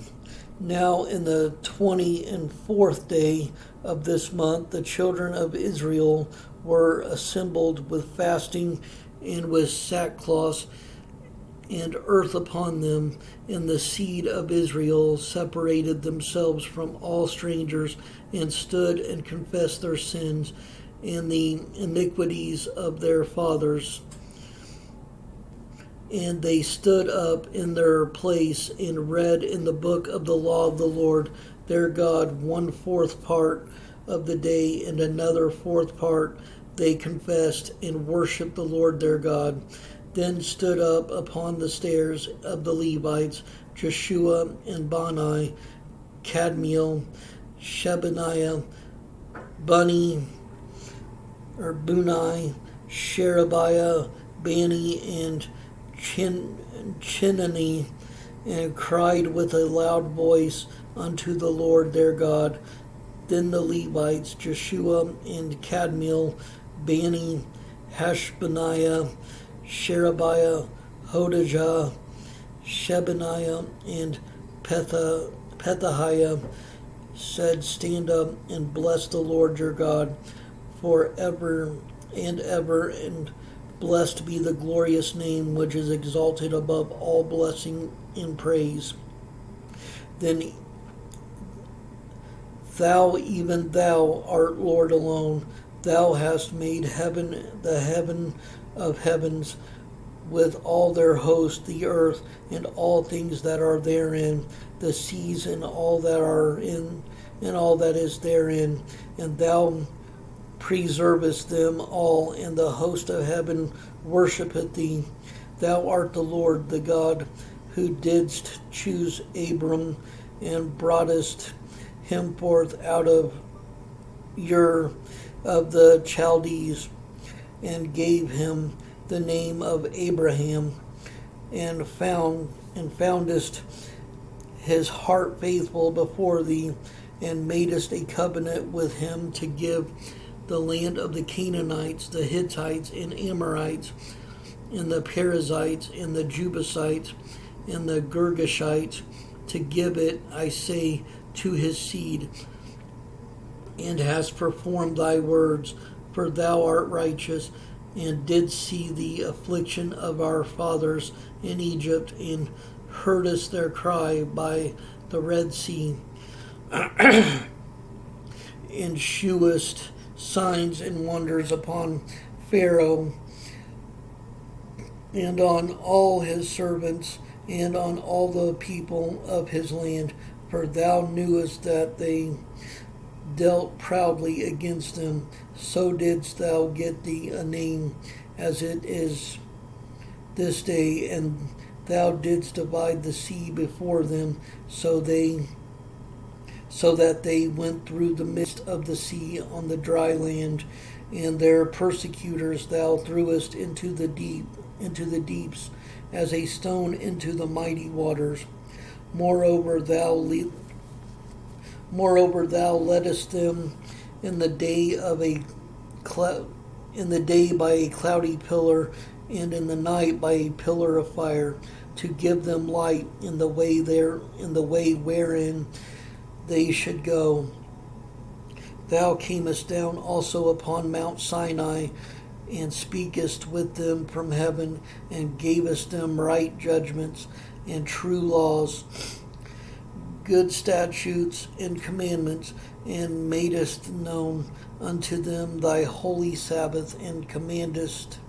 Now in the 24th day of this month, the children of Israel were assembled with fasting and with sackcloth and earth upon them, and the seed of Israel separated themselves from all strangers, and stood and confessed their sins and the iniquities of their fathers. And they stood up in their place and read in the book of the law of the Lord their God 1/4 part of the day, and another 4th part they confessed and worshipped the Lord their God. Then stood up upon the stairs of the Levites Joshua and Bani, Kadmiel, Shebaniah, Bunni, Sherebiah, Bani, and Chinani, and cried with a loud voice unto the Lord their God. Then the Levites, Joshua and Kadmiel, Bani, Hashbaniah, Sherebiah, Hodijah, Shebaniah, and Pethahiah, said, Stand up and bless the Lord your God forever and ever, and blessed be the glorious name which is exalted above all blessing and praise. Then thou, even thou, art Lord alone. Thou hast made heaven, the heaven of heavens, with all their host, the earth, and all things that are therein, the seas, and all that are in, and all that is therein. And thou preservest them all, and the host of heaven worshipeth thee. Thou art the Lord, the God, who didst choose Abram, and broughtest him forth out of Ur of the Chaldees, and gave him the name of Abraham, and foundest his heart faithful before thee, and madest a covenant with him to give the land of the Canaanites, the Hittites, and Amorites, and the Perizzites, and the Jebusites, and the Girgashites, to give it, I say, to his seed, and hast performed thy words, for thou art righteous, and did see the affliction of our fathers in Egypt, and heardest their cry by the Red Sea, and shewest signs and wonders upon Pharaoh and on all his servants and on all the people of his land, for thou knewest that they dealt proudly against them. So didst thou get thee a name as it is this day, and thou didst divide the sea before them, so that they went through the midst of the sea on the dry land, and their persecutors thou threwest into the deeps, as a stone into the mighty waters. Moreover, thou leddest them in the day by a cloudy pillar, and in the night by a pillar of fire, to give them light in the way wherein they should go. Thou camest down also upon Mount Sinai, and speakest with them from heaven, and gavest them right judgments and true laws, good statutes and commandments, and madest known unto them thy holy Sabbath, and commandest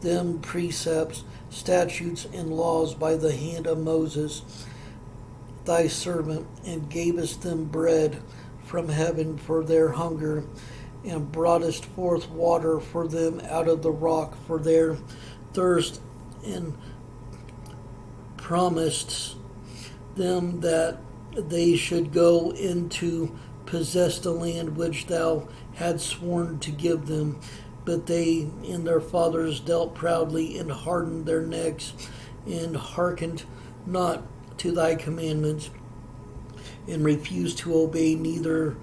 them precepts, statutes, and laws by the hand of Moses thy servant, and gavest them bread from heaven for their hunger, and broughtest forth water for them out of the rock for their thirst, and promised them that they should go in to possess the land which thou hadst sworn to give them. But they and their fathers dealt proudly, and hardened their necks, and hearkened not to thy commandments, and refused to obey, neither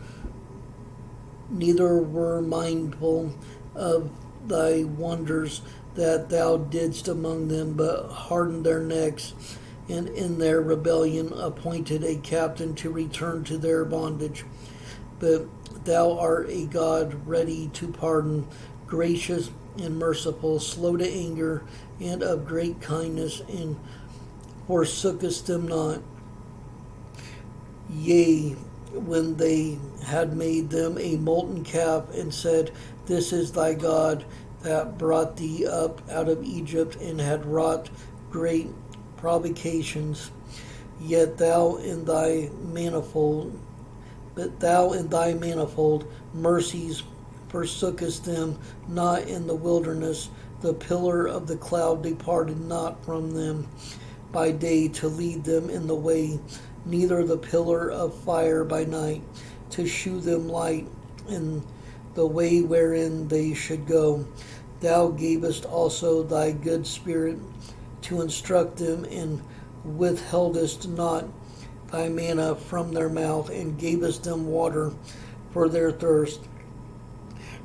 were mindful of thy wonders that thou didst among them, but hardened their necks, and in their rebellion appointed a captain to return to their bondage. But thou art a God ready to pardon, gracious and merciful, slow to anger, and of great kindness, and forsookest them not. Yea, when they had made them a molten calf, and said, This is thy God that brought thee up out of Egypt, and had wrought great provocations, yet thou in thy manifold mercies forsookest them not in the wilderness. The pillar of the cloud departed not from them by day to lead them in the way, neither the pillar of fire by night to shew them light in the way wherein they should go. Thou gavest also thy good spirit to instruct them, and withheldest not thy manna from their mouth, and gavest them water for their thirst.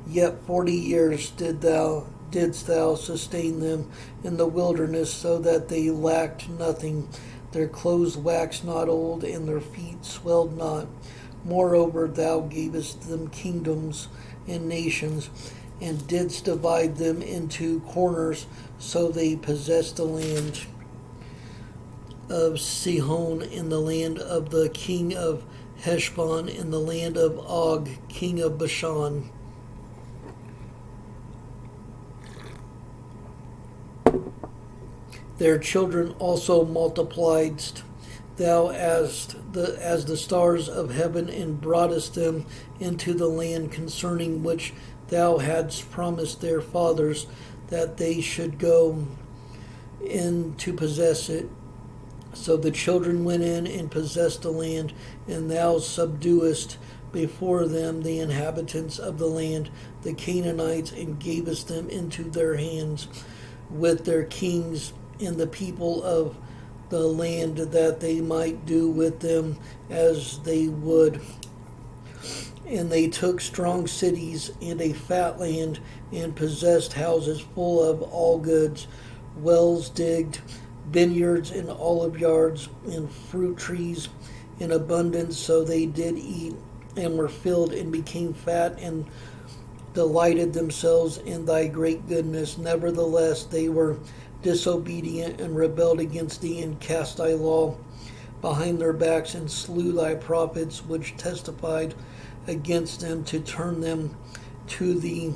Yet 40 years didst thou sustain them in the wilderness, so that they lacked nothing. Their clothes waxed not old, and their feet swelled not. Moreover, thou gavest them kingdoms and nations, and didst divide them into corners, so they possessed the land of Sihon, in the land of the king of Heshbon, in the land of Og, king of Bashan. Their children also multiplied thou as the stars of heaven, and broughtest them into the land concerning which thou hadst promised their fathers that they should go in to possess it. So the children went in and possessed the land, and thou subduest before them the inhabitants of the land, the Canaanites, and gavest them into their hands with their kings and the people of the land, that they might do with them as they would. And they took strong cities and a fat land, and possessed houses full of all goods, wells digged, vineyards and olive yards, and fruit trees in abundance. So they did eat, and were filled, and became fat, and delighted themselves in thy great goodness. Nevertheless, they were disobedient, and rebelled against thee, and cast thy law behind their backs, and slew thy prophets, which testified against them to turn them to thee.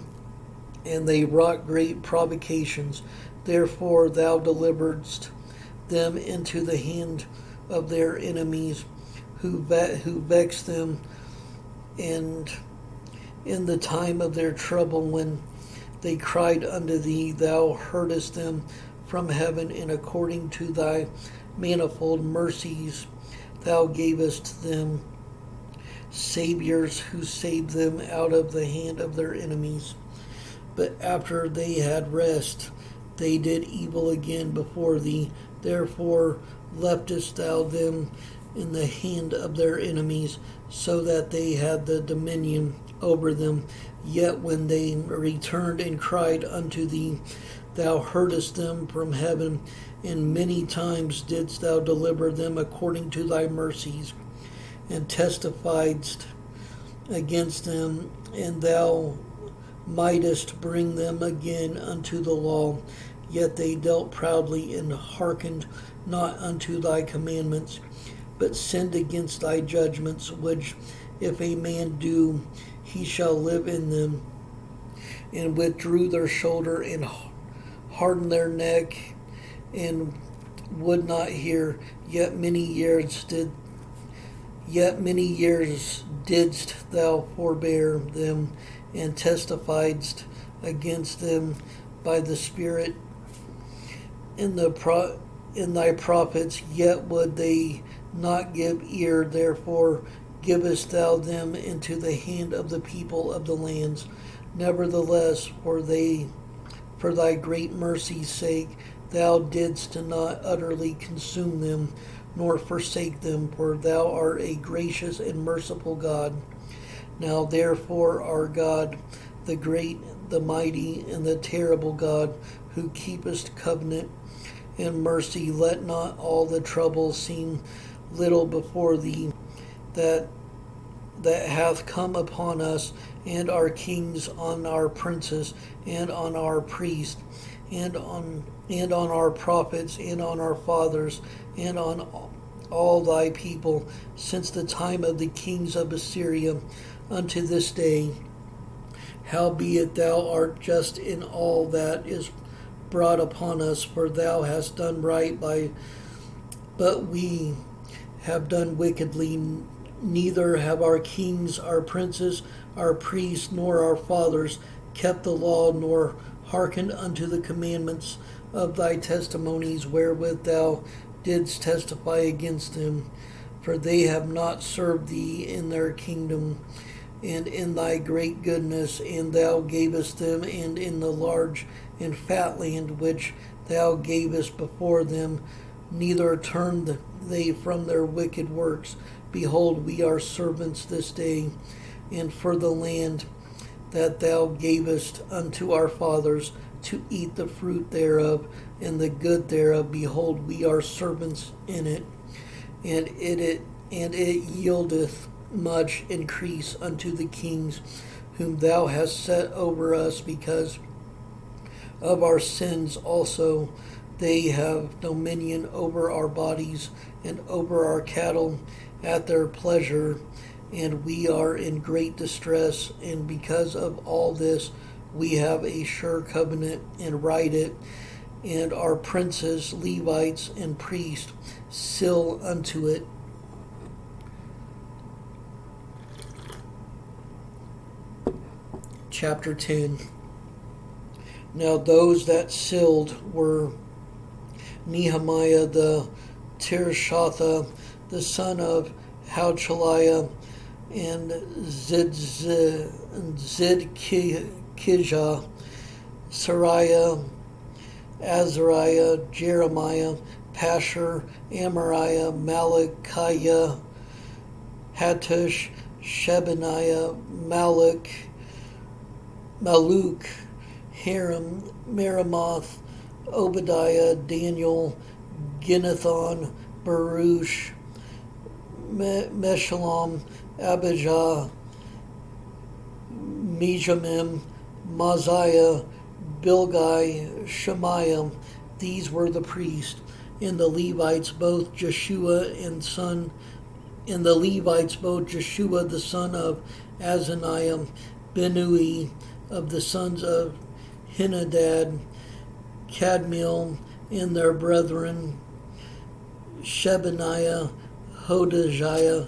And they wrought great provocations. Therefore thou deliveredst them into the hand of their enemies, who vexed them, and in the time of their trouble, when they cried unto thee, thou heardest them from heaven, and according to thy manifold mercies thou gavest them saviors, who saved them out of the hand of their enemies. But after they had rest, they did evil again before thee. Therefore leftest thou them in the hand of their enemies, so that they had the dominion over them. Yet when they returned and cried unto thee, thou heardest them from heaven, and many times didst thou deliver them according to thy mercies, and testifiedst against them, and thou mightest bring them again unto the law. Yet they dealt proudly, and hearkened not unto thy commandments, but sinned against thy judgments, which if a man do, he shall live in them, and withdrew their shoulder, and hardened their neck, and would not hear. Yet many years didst thou forbear them, and testifiedst against them by the Spirit in thy prophets. Yet would they not give ear. Therefore givest thou them into the hand of the people of the lands. Nevertheless, for thy great mercy's sake, thou didst not utterly consume them, nor forsake them, for thou art a gracious and merciful God. Now therefore our God, the great, the mighty, and the terrible God, who keepest covenant and mercy, let not all the trouble seem little before thee, that hath come upon us, and our kings, on our princes, and on our priests, and on our prophets, and on our fathers, and on all thy people, since the time of the kings of Assyria unto this day. Howbeit thou art just in all that is brought upon us, for thou hast done right but we have done wickedly. Neither have our kings, our princes, our priests, nor our fathers kept the law, nor hearkened unto the commandments of thy testimonies, wherewith thou didst testify against them. For they have not served thee in their kingdom, and in thy great goodness, and thou gavest them, and in the large and fat land which thou gavest before them, neither turned they from their wicked works. Behold, we are servants this day, and for the land that thou gavest unto our fathers to eat the fruit thereof and the good thereof, behold, we are servants in it, and it yieldeth much increase unto the kings whom thou hast set over us, because of our sins also they have dominion over our bodies and over our cattle at their pleasure, and we are in great distress. And because of all this we have a sure covenant, and write it, and our princes, Levites, and priests seal unto it. Chapter 10. Now those that sealed were Nehemiah the Tirshatha, the son of Hachaliah, and Zidkijah, Sariah, Azariah, Jeremiah, Pashur, Amariah, Malachiah, Hattush, Shebaniah, Maluk, Haram, Meremoth, Obadiah, Daniel, Ginnethon, Baruch, Meshullam, Abijah, Mijamim, Maziah, Bilgai, Shemaiah. These were the priests, and the Levites both Jeshua the son of Azaniah, Benui of the sons of Henadad, Kadmiel, and their brethren, Shebaniah, Hodijah,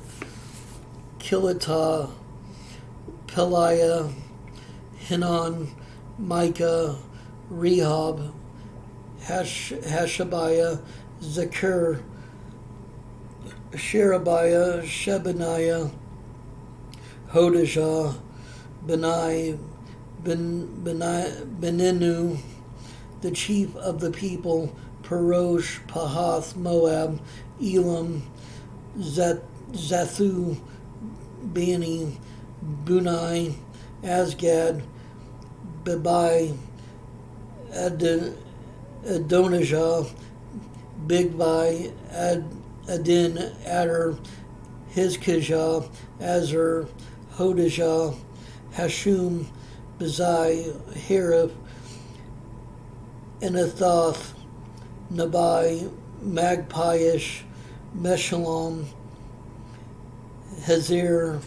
Kilitah, Peliah, Hanan, Micah, Rehob, Hashabiah, Zakur, Sherebiah, Shebaniah, Hodijah, Beninu, the chief of the people, Perosh, Pahath, Moab, Elam, Zathu, Bani, Bunai, Asgad, Bebai, Adonijah, Bigbai, Adin, Adar, Hizkijah, Azar, Hodijah, Hashum, Bezai, Harif, Anathoth, Nabai, Magpiish, Meshullam, Hazir,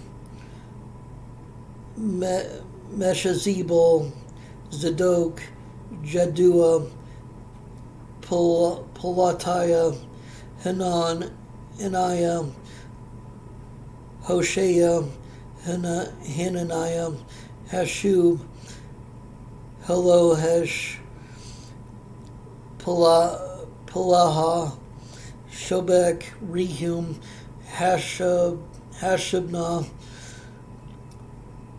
Meshazebel, Zadok, Jadua, Pelatiah, Hanan, Aniah, Hoshea, Hananiah, Hashub, Helohesh, Pelaha, Shobek, Rehum, Hashabnah,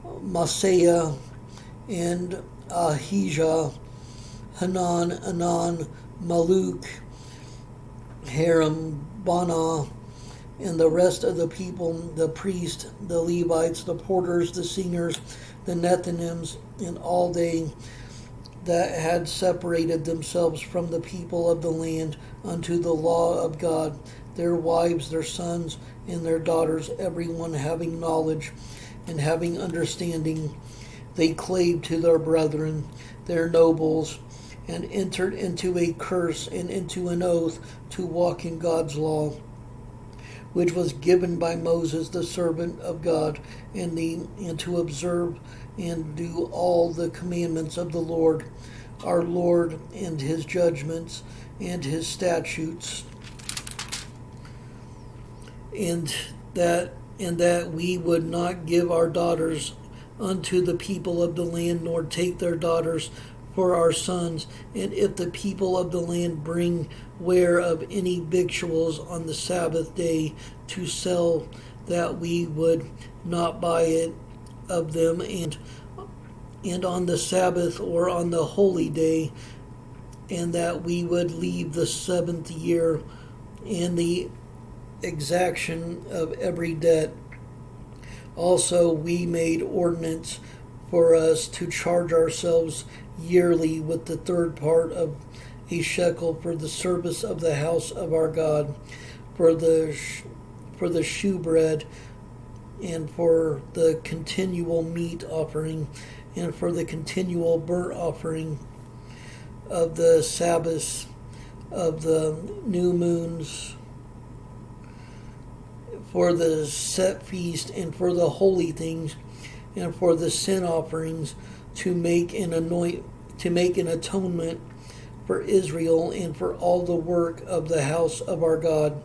Maaseiah, and Ahijah, Hanan, Anan, Maluk, Haram, Bana, and the rest of the people, the priests, the Levites, the porters, the singers, the Nethinims, and all they that had separated themselves from the people of the land unto the law of God, their wives, their sons, and their daughters, everyone having knowledge and having understanding, they clave to their brethren, their nobles, and entered into a curse and into an oath to walk in God's law, which was given by Moses the servant of God, and to observe and do all the commandments of the Lord, our Lord, and his judgments and his statutes, and that we would not give our daughters unto the people of the land, nor take their daughters for our sons. And if the people of the land bring ware of any victuals on the Sabbath day to sell, that we would not buy it of them, and on the Sabbath or on the holy day, and that we would leave the 7th year and the exaction of every debt. Also we made ordinance for us to charge ourselves yearly with the third part of a shekel for the service of the house of our God, for the shewbread, and for the continual meat offering, and for the continual burnt offering of the Sabbaths, of the new moons, for the set feast, and for the holy things, and for the sin offerings, to make an atonement for Israel and for all the work of the house of our God.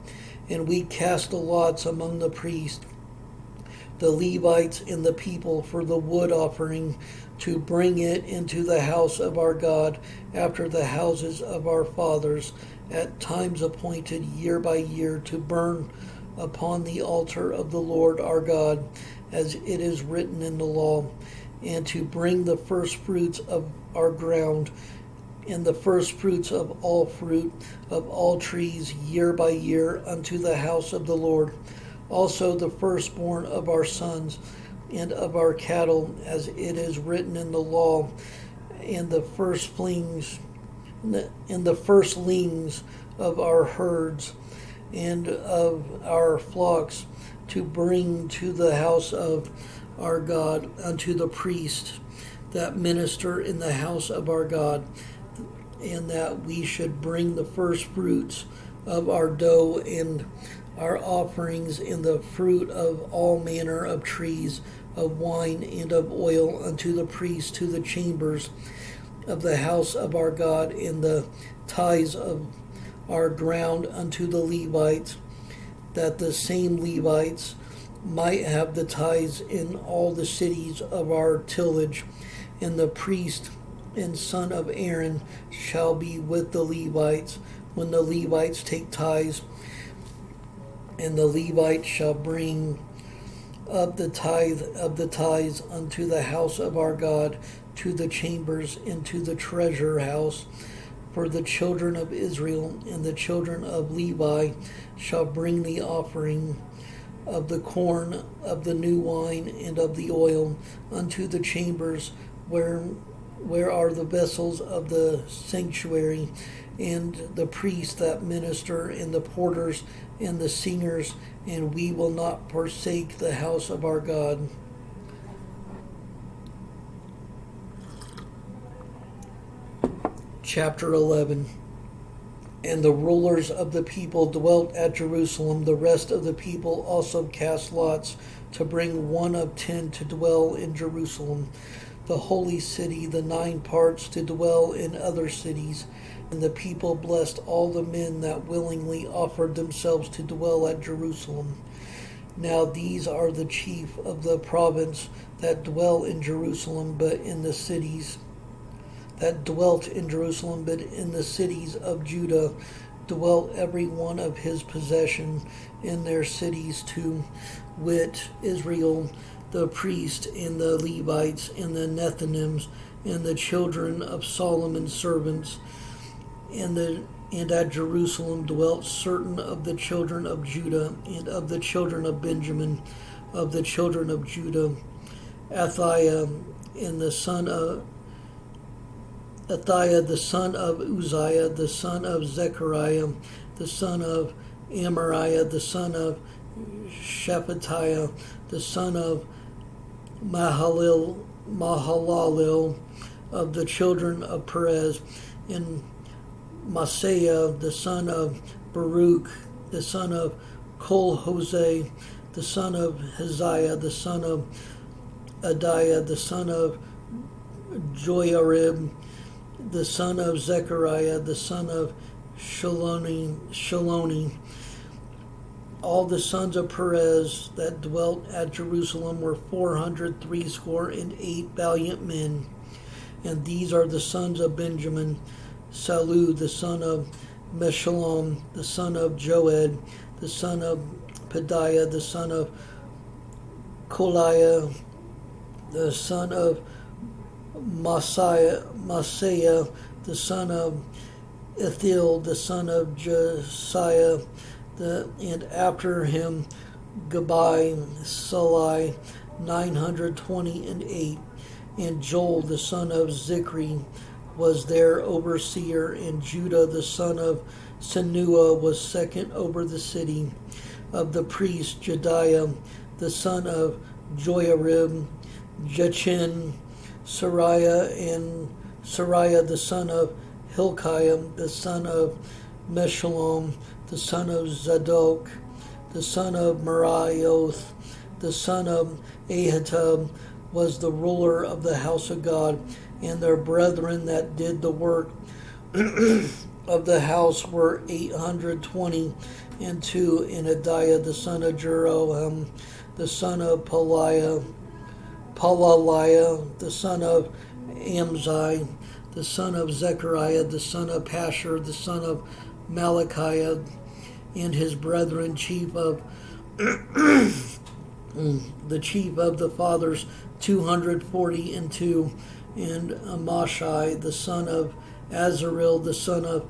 And we cast the lots among the priests, the Levites, and the people for the wood offering, to bring it into the house of our God after the houses of our fathers, at times appointed year by year, to burn upon the altar of the Lord our God, as it is written in the law, and to bring the first fruits of our ground, and the first fruits of all fruit of all trees year by year unto the house of the Lord. Also the firstborn of our sons and of our cattle, as it is written in the law, and the firstlings of our herds and of our flocks, to bring to the house of our God unto the priests that minister in the house of our God, and that we should bring the first fruits of our dough and our offerings and the fruit of all manner of trees, of wine and of oil unto the priests to the chambers of the house of our God, and the tithes of our ground unto the Levites, that the same Levites might have the tithes in all the cities of our tillage. And the priest and son of Aaron shall be with the Levites when the Levites take tithes, and the Levites shall bring up the tithe of the tithes unto the house of our God, to the chambers, and to the treasure house. For the children of Israel and the children of Levi shall bring the offering of the corn, of the new wine, and of the oil unto the chambers where are the vessels of the sanctuary, and the priests that minister, and the porters, and the singers, and we will not forsake the house of our God. Chapter 11. And the rulers of the people dwelt at Jerusalem. The rest of the people also cast lots to bring 1 of 10 to dwell in Jerusalem, the holy city, the 9 parts to dwell in other cities. And the people blessed all the men that willingly offered themselves to dwell at Jerusalem. Now these are the chief of the province that dwell in Jerusalem, but in the cities that dwelt in Jerusalem, but in the cities of Judah dwelt every one of his possession in their cities, to wit, Israel, the priest, and the Levites, and the Nethinims, and the children of Solomon's servants. And at Jerusalem dwelt certain of the children of Judah, and of the children of Benjamin, of the children of Judah, Athaiah, and the son of Uzziah, the son of Zechariah, the son of Amariah, the son of Shephatiah, the son of Mahalalel, of the children of Perez, and Maaseiah, the son of Baruch, the son of Kol-Hoseh, the son of Haziah, the son of Adiah, the son of Joiarib, the son of Zechariah, the son of Shaloni. All the sons of Perez that dwelt at Jerusalem were 468 valiant men. And these are the sons of Benjamin: Salu, the son of Meshullam, the son of Joed, the son of Pedaiah, the son of Koliah, the son of Maaseiah, the son of Ithiel, the son of Josiah, and after him Gabai, Salai, 928, and Joel, the son of Zichri, was their overseer, and Judah, the son of Senua, was second over the city. Of the priests, Jediah, the son of Joiarib, Jachin, Sariah, and Sariah, the son of Hilkiah, the son of Meshullam, the son of Zadok, the son of Meraioth, the son of Ahitub, was the ruler of the house of God. And their brethren that did the work of the house were 820, and two, and Adiah the son of Jeroham, the son of Palaliah, the son of Amzi, the son of Zechariah, the son of Pashur, the son of Malachiah, and his brethren, the chief of the fathers, 242, and Amashai, the son of Azarel, the son of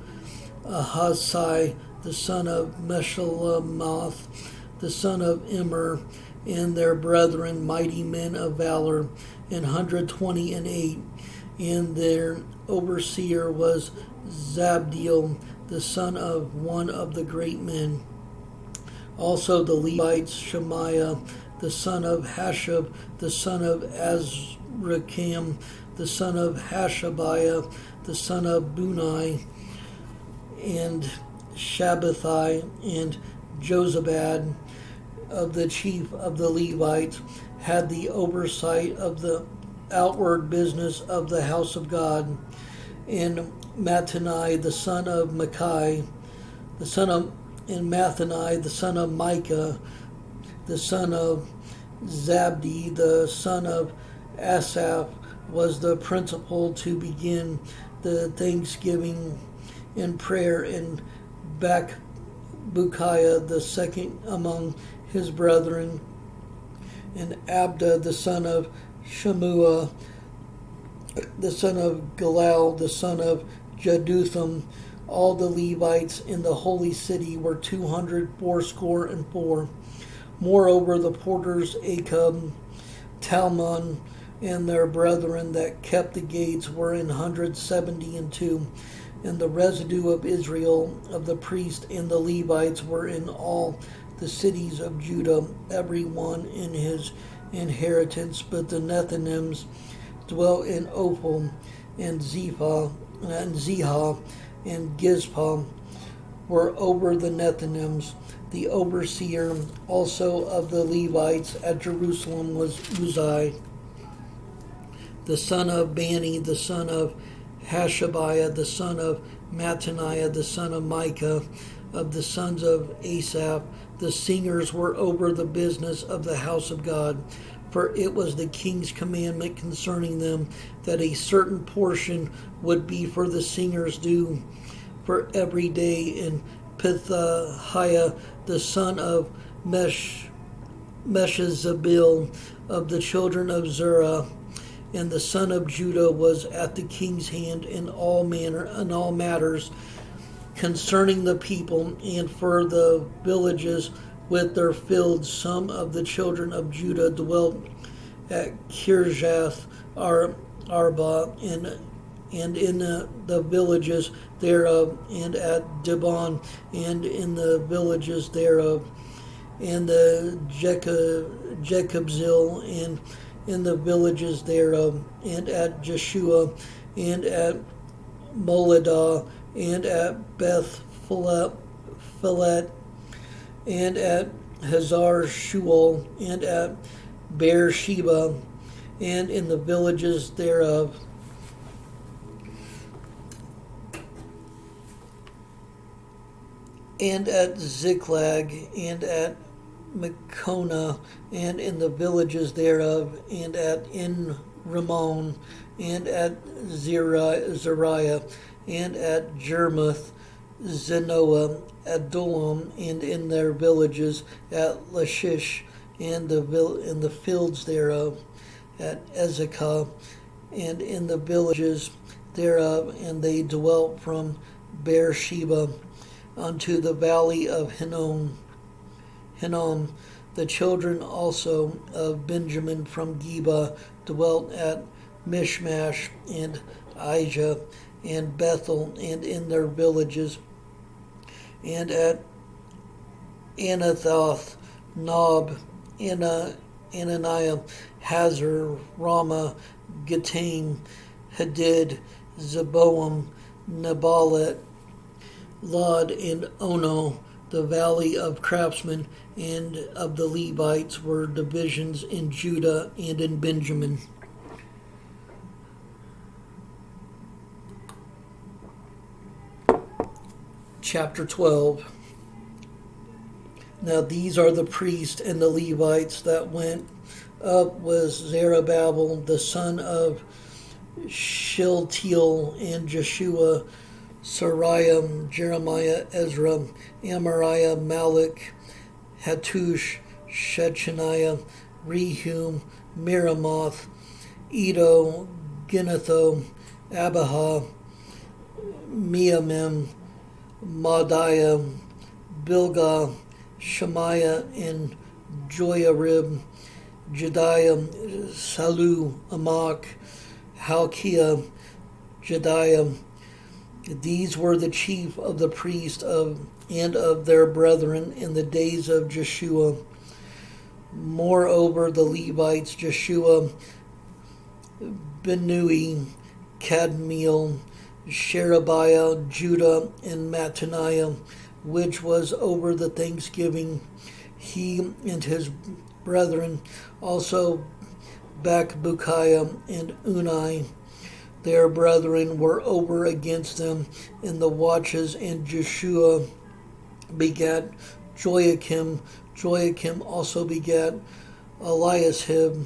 Ahasai, the son of Meshalemoth, the son of Immer, and their brethren, mighty men of valor, and 128, and their overseer was Zabdiel, the son of one of the great men. Also the Levites, Shemaiah, the son of Hashab, the son of Azrikam, the son of Hashabiah, the son of Bunai, and Shabbathai, and Jozabad, of the chief of the Levites, had the oversight of the outward business of the house of God. And Mattanai, the son of Micah, and Mathanai, the son of Micah, the son of Zabdi, the son of Asaph, was the principal to begin the thanksgiving and prayer, and Bakbukiah, the second among his brethren, and Abda, the son of Shemua, the son of Galal, the son of Jeduthun. All the Levites in the holy city were 284. Moreover, the porters Acub, Talmon, and their brethren that kept the gates were 172. And the residue of Israel, of the priests and the Levites, were in all the cities of Judah, every one in his inheritance. But the Nethinims dwelt in Ophel, and Zihah, and Gizpah were over the Nethinims. The overseer also of the Levites at Jerusalem was Uzziah, the son of Bani, the son of Hashabiah, the son of Mattaniah, the son of Micah, of the sons of Asaph. The singers were over the business of the house of God, for it was the king's commandment concerning them that a certain portion would be for the singers due for every day. And Pethahiah, the son of Meshezabil, of the children of Zerah, and the son of Judah, was at the king's hand in all matters concerning the people, and for the villages with their fields. Some of the children of Judah dwelt at Kirjath Arba, and in the villages thereof, and at Dibon, and in the villages thereof, and the Jekabzil, and in the villages thereof, and at Jeshua, and at Moladah, and at Beth Philet, and at Hazar Shual, and at Beersheba, and in the villages thereof, and at Ziklag, and at Mekona, and in the villages thereof, and at En Rimmon, and at Zariah, and at Jermuth, Zenoah, Adullam, and in their villages, at Lachish, and in the fields thereof, at Ezekah, and in the villages thereof, and they dwelt from Beersheba unto the valley of Hinnom. The children also of Benjamin from Geba dwelt at Mishmash, and Ijah, and Bethel, and in their villages, and at Anathoth, Nob, Ananiah, Hazar, Ramah, Gitaim, Hadid, Zeboam, Nebalat, Lod, and Ono. The valley of craftsmen and of the Levites were divisions in Judah and in Benjamin. chapter 12. Now these are the priests and the Levites that went up with Zerubbabel, the son of Shealtiel, and Jeshua, Sariah, Jeremiah, Ezra, Amariah, Malach, Hattush, Shechaniah, Rehum, Miramoth, Edo, Ginnetho, Abijah, Miamim, Madiah, Bilgah, Shemaiah, and Joiarib, Jediah, Salu, Amok, Halkiah, Jediah. These were the chief of the priests and of their brethren in the days of Jeshua. Moreover, the Levites, Jeshua, Binnui, Kadmiel, Sherebiah, Judah, and Mattaniah, which was over the thanksgiving, he and his brethren, also Bakbukiah and Unai, their brethren, were over against them in the watches, and Jeshua begat Joachim. Joachim also begat Eliashib,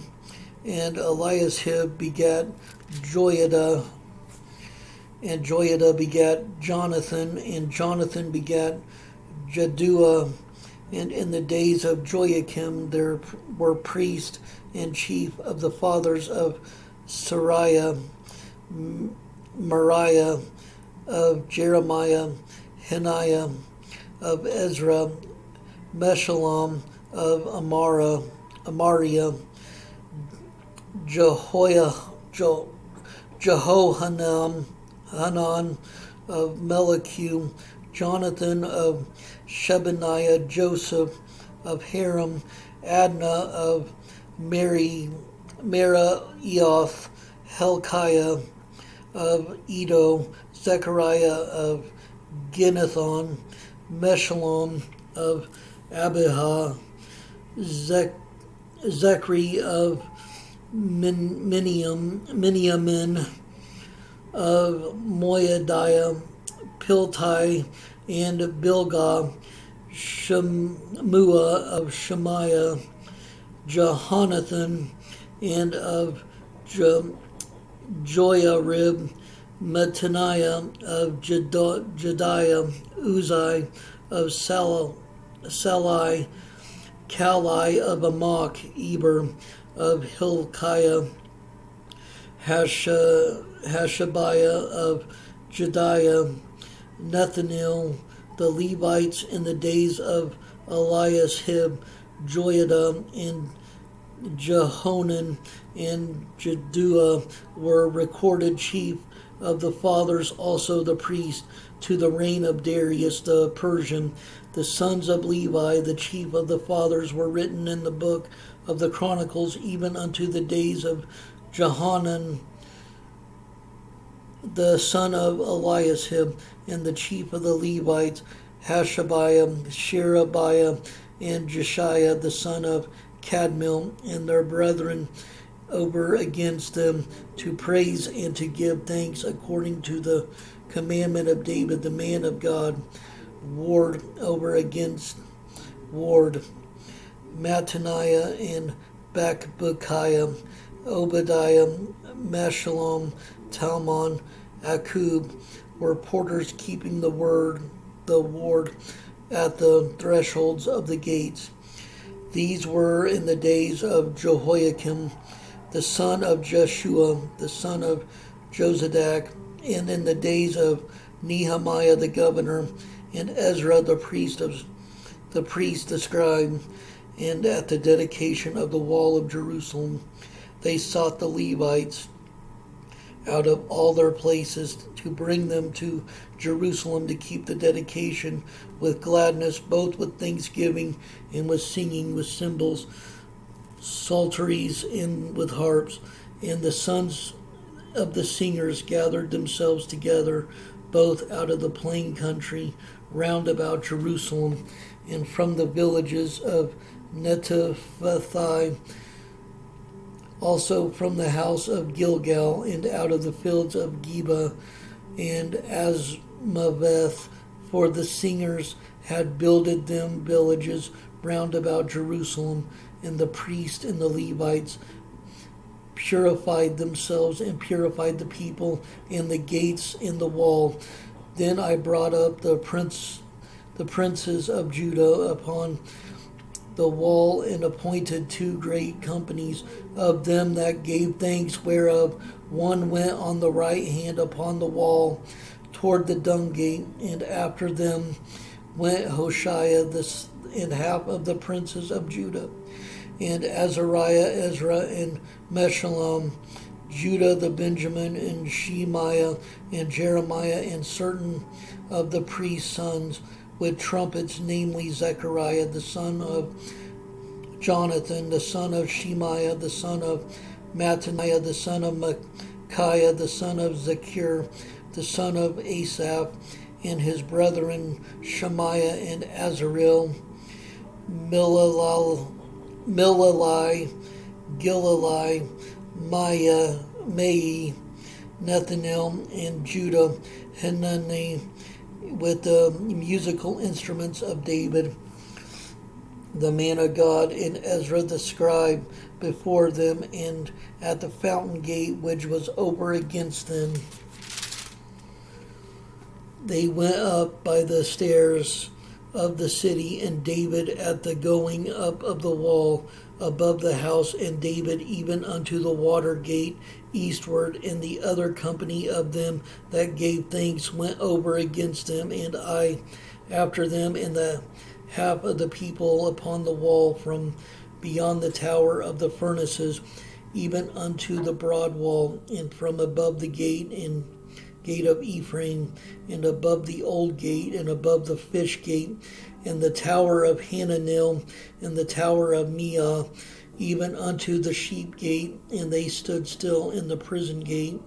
and Eliashib begat Joiada, and Joiada begat Jonathan, and Jonathan begat Jaddua. And in the days of Joachim there were priests and chief of the fathers of Sariah, Mariah, of Jeremiah, Haniah, of Ezra, Meshullam, of Amariah, Jehohanan, of Melichu, Jonathan of Shebaniah, Joseph of Haram, Adna of Merioth, Helkiah of Edo, Zechariah of Ginnethon, Meshullam of Abijah, Zechri of Miniamin, of Moadiah, Piltai, and Bilgah, Shemua of Shemaiah, Jehonathan, and of Joiarib, Mattaniah of Jediah, Uzai of Salai, Kalai of Amok, Eber of Hilkiah, Hashabiah of Jediah, Nethanel, the Levites in the days of Eliashib, Joiada, and Jehonan, and Jaddua were recorded chief of the fathers, also the priest, to the reign of Darius the Persian. The sons of Levi, the chief of the fathers, were written in the book of the Chronicles, even unto the days of Jehonan, the son of Eliashib, and the chief of the Levites, Hashabiah, Sherebiah, and Jeshiah, the son of Kadmiel, and their brethren over against them, to praise and to give thanks according to the commandment of David, the man of God, ward over against ward. Mattaniah and Bakbukiah, Obadiah, Meshullam, Talmon, Akub were porters keeping the ward at the thresholds of the gates. These were in the days of Jehoiakim, the son of Jeshua, the son of Josadak, and in the days of Nehemiah the governor, and Ezra the priest, the scribe, and at the dedication of the wall of Jerusalem. They sought the Levites out of all their places to bring them to Jerusalem to keep the dedication with gladness, both with thanksgiving and with singing, with cymbals, psalteries, and with harps. And the sons of the singers gathered themselves together, both out of the plain country round about Jerusalem, and from the villages of Netophathi, also from the house of Gilgal, and out of the fields of Geba and Azmaveth, For the singers had builded them villages round about Jerusalem, and the priests and the Levites purified themselves and purified the people and the gates and the wall. Then I brought up the princes of Judah upon the wall, and appointed 2 great companies of them that gave thanks, whereof one went on the right hand upon the wall toward the dung gate, and after them went Hoshea and half of the princes of Judah, and Azariah, Ezra, and Meshullam, Judah, the Benjamin, and Shemaiah, and Jeremiah, and certain of the priest's sons, with trumpets, namely Zechariah, the son of Jonathan, the son of Shemaiah, the son of Mattaniah, the son of Micaiah, the son of Zechur, the son of Asaph, and his brethren Shemaiah and Azarel, Milalai, Gilalai, Mai, Nethanel, and Judah, Hanani, with the musical instruments of David, the man of God, and Ezra the scribe before them, and at the fountain gate which was over against them. They went up by the stairs of the city, and David at the going up of the wall above the house, and David even unto the water gate eastward, and the other company of them that gave thanks went over against them, and I after them, and the half of the people upon the wall from beyond the tower of the furnaces, even unto the broad wall, and from above the gate and gate of Ephraim, and above the old gate, and above the fish gate, and the tower of Hananel, and the tower of Meah, even unto the sheep gate, and they stood still in the prison gate,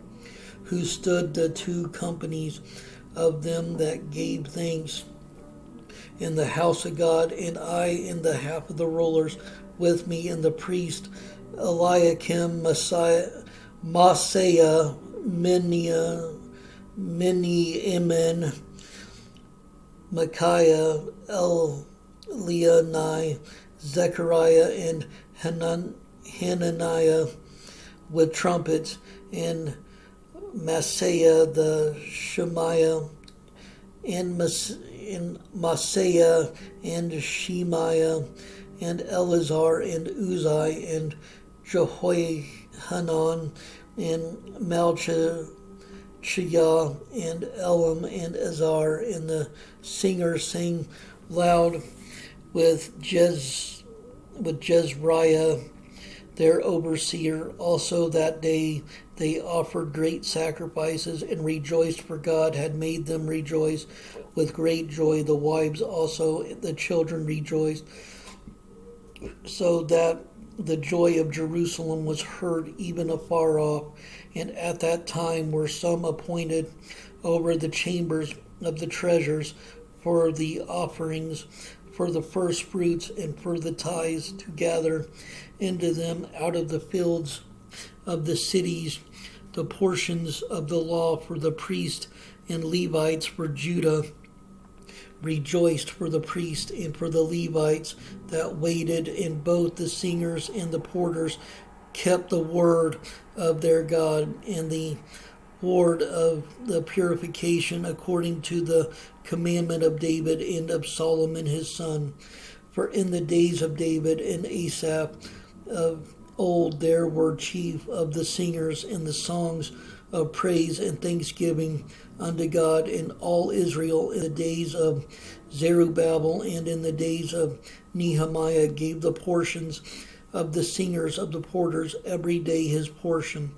who stood the 2 companies of them that gave thanks in the house of God, and I and the half of the rulers with me, and the priest Eliakim, Maaseiah, Miniamin, Micaiah, Elianai, Zechariah, and Hananiah with trumpets, and Maaseiah the Shemaiah, and Maaseiah, and Shemaiah, and Eleazar, and Uzai, and Jehoihanan, and Malchiah, and Elam, and Azar, and the singers sang loud with Jezreiah their overseer. Also that day they offered great sacrifices and rejoiced, for God had made them rejoice with great joy. The wives also, the children rejoiced, so that the joy of Jerusalem was heard even afar off. And at that time were some appointed over the chambers of the treasures for the offerings, for the first fruits, and for the tithes, to gather into them out of the fields of the cities the portions of the law, for the priests and Levites. For Judah rejoiced for the priests and for the Levites that waited, and both the singers and the porters kept the word of their God and the word of the purification, according to the commandment of David and of Solomon his son. For in the days of David and Asaph of old there were chief of the singers in the songs of praise and thanksgiving unto God, in all Israel in the days of Zerubbabel and in the days of Nehemiah gave the portions of the singers of the porters every day his portion.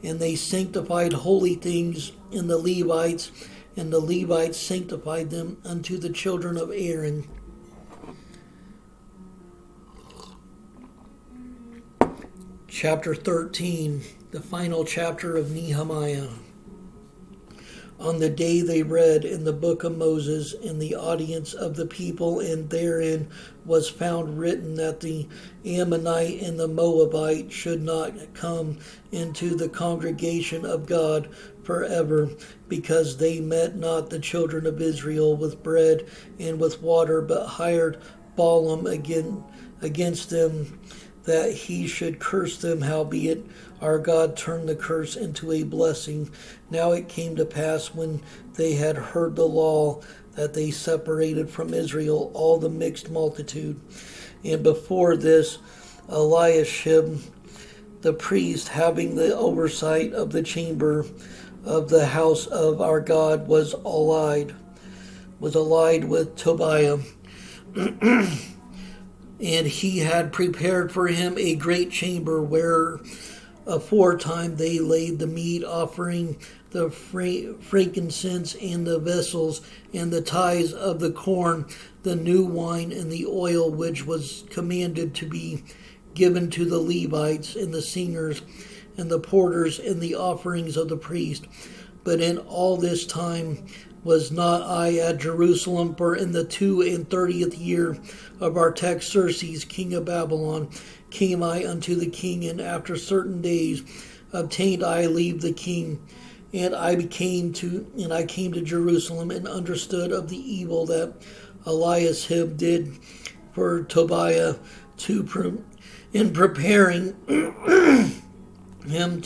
And they sanctified holy things in the Levites, and the Levites sanctified them unto the children of Aaron. Chapter 13, the final chapter of Nehemiah. on the day they read in the book of Moses in the audience of the people, and therein was found written that the Ammonite and the Moabite should not come into the congregation of God forever, because they met not the children of Israel with bread and with water, but hired Balaam against them, that he should curse them. Howbeit our God turned the curse into a blessing. Now it came to pass, when they had heard the law, that they separated from Israel all the mixed multitude. And before this, Eliashib the priest, having the oversight of the chamber of the house of our God, was allied with Tobiah. And he had prepared for him a great chamber, where aforetime they laid the meat offering, the frankincense, and the vessels, and the tithes of the corn, the new wine, and the oil, which was commanded to be given to the Levites, and the singers, and the porters, and the offerings of the priest. But in all this time was not I at Jerusalem, for in the 32nd year of Artaxerxes, king of Babylon, came I unto the king, and after certain days obtained I leave the king. And I came to Jerusalem, and understood of the evil that Eliashib did for Tobiah in preparing him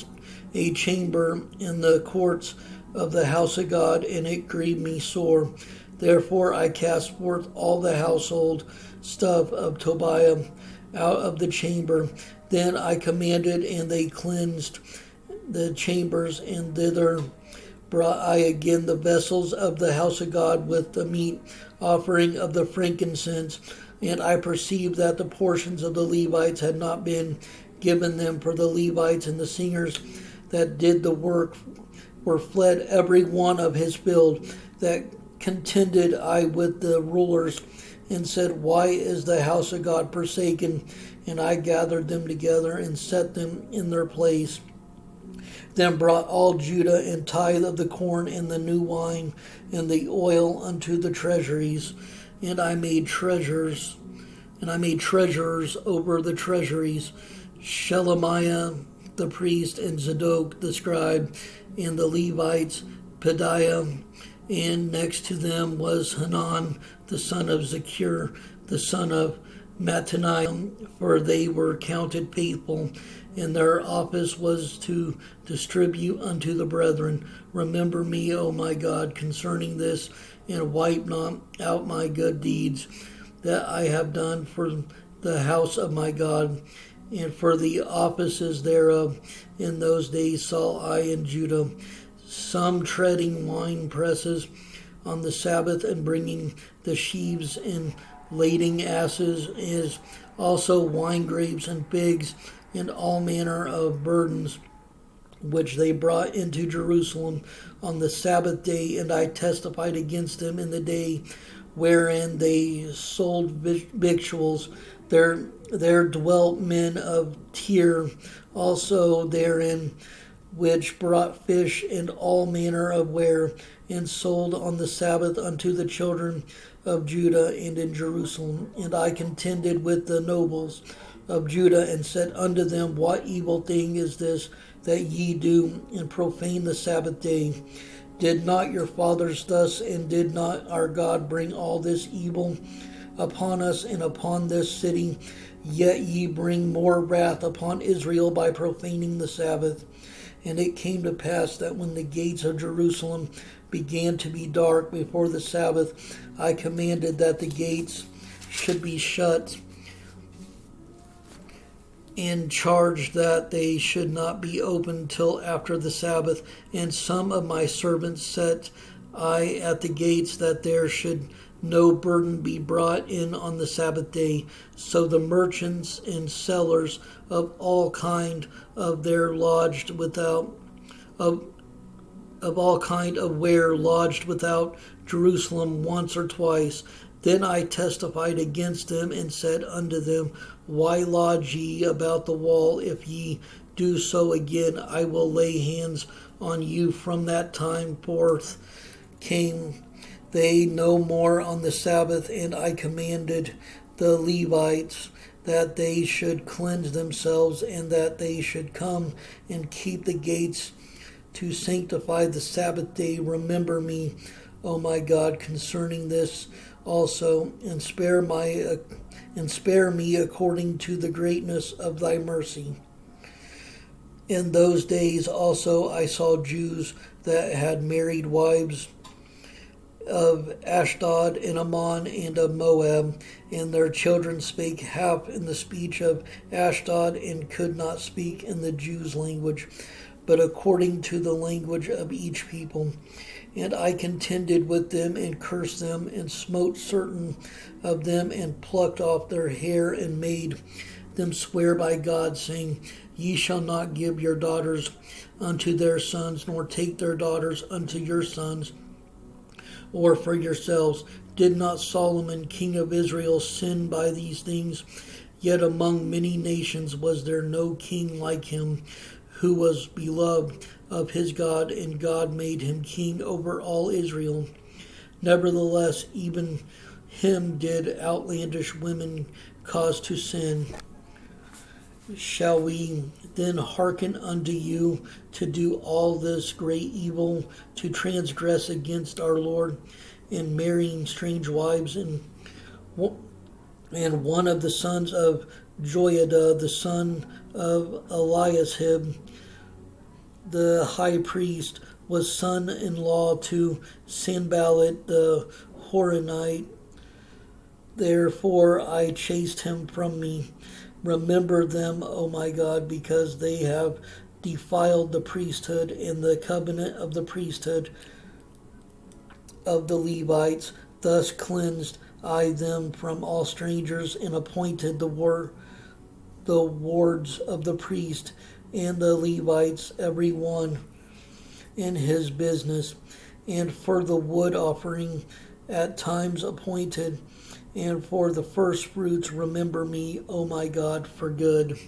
a chamber in the courts of the house of God, and it grieved me sore. Therefore I cast forth all the household stuff of Tobiah out of the chamber. Then I commanded, and they cleansed the chambers, and thither brought I again the vessels of the house of God with the meat offering of the frankincense. And I perceived that the portions of the Levites had not been given them, for the Levites and the singers that did the work were fled every one of his field. That contended I with the rulers, and said, Why is the house of God forsaken? And I gathered them together, and set them in their place. Then brought all Judah and tithe of the corn, and the new wine, and the oil unto the treasuries. And I made treasurers over the treasuries, Shelemiah the priest, and Zadok the scribe, and the Levites, Pedaiah, and next to them was Hanan the son of Zakur, the son of Mattaniah, for they were counted faithful, and their office was to distribute unto the brethren. Remember me, O my God, concerning this, and wipe not out my good deeds that I have done for the house of my God, and for the offices thereof. In those days saw I in Judah some treading wine presses on the Sabbath, and bringing the sheaves, and lading asses, as also wine grapes and figs, and all manner of burdens, which they brought into Jerusalem on the Sabbath day. And I testified against them in the day wherein they sold victuals. There dwelt men of Tyre also therein, which brought fish and all manner of ware, and sold on the Sabbath unto the children of Judah and in Jerusalem. And I contended with the nobles of Judah, and said unto them, What evil thing is this that ye do, and profane the Sabbath day? Did not your fathers thus, and did not our God bring all this evil upon us and upon this city? Yet ye bring more wrath upon Israel by profaning the Sabbath. And it came to pass that when the gates of Jerusalem began to be dark before the Sabbath, I commanded that the gates should be shut, and charged that they should not be opened till after the Sabbath. And some of my servants set I at the gates, that there should no burden be brought in on the Sabbath day. So the merchants and sellers of all kind of there lodged without of all kind of ware lodged without Jerusalem once or twice. Then I testified against them, and said unto them, Why lodge ye about the wall, if ye do so again, I will lay hands on you. From that time forth came they no more on the Sabbath, and I commanded the Levites that they should cleanse themselves, and that they should come and keep the gates to sanctify the Sabbath day. Remember me, O my God, concerning this also, and spare me according to the greatness of thy mercy. In those days also I saw Jews that had married wives of Ashdod and Ammon and of Moab, and their children spake half in the speech of Ashdod, and could not speak in the Jews' language, but according to the language of each people. And I contended with them, and cursed them, and smote certain of them, and plucked off their hair, and made them swear by God, saying, Ye shall not give your daughters unto their sons, nor take their daughters unto your sons, or for yourselves. Did not Solomon, king of Israel, sin by these things? Yet among many nations was there no king like him, who was beloved of his God, and God made him king over all Israel. Nevertheless, even him did outlandish women cause to sin. Shall we then hearken unto you to do all this great evil, to transgress against our Lord, in marrying strange wives? And one of the sons of Joiada, the son of Eliashib, the high priest, was son-in-law to Sanballat the Horonite. Therefore I chased him from me. Remember them, O my God, because they have defiled the priesthood and the covenant of the priesthood of the Levites. Thus cleansed I them from all strangers, and appointed the wards of the priest and the Levites, every one in his business, and for the wood offering at times appointed, and for the first fruits remember me, O my God, for good.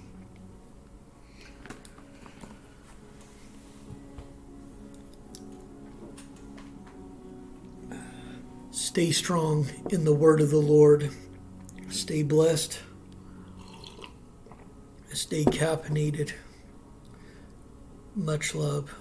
Stay strong in the word of the Lord. Stay blessed. Stay caffeinated. Much love.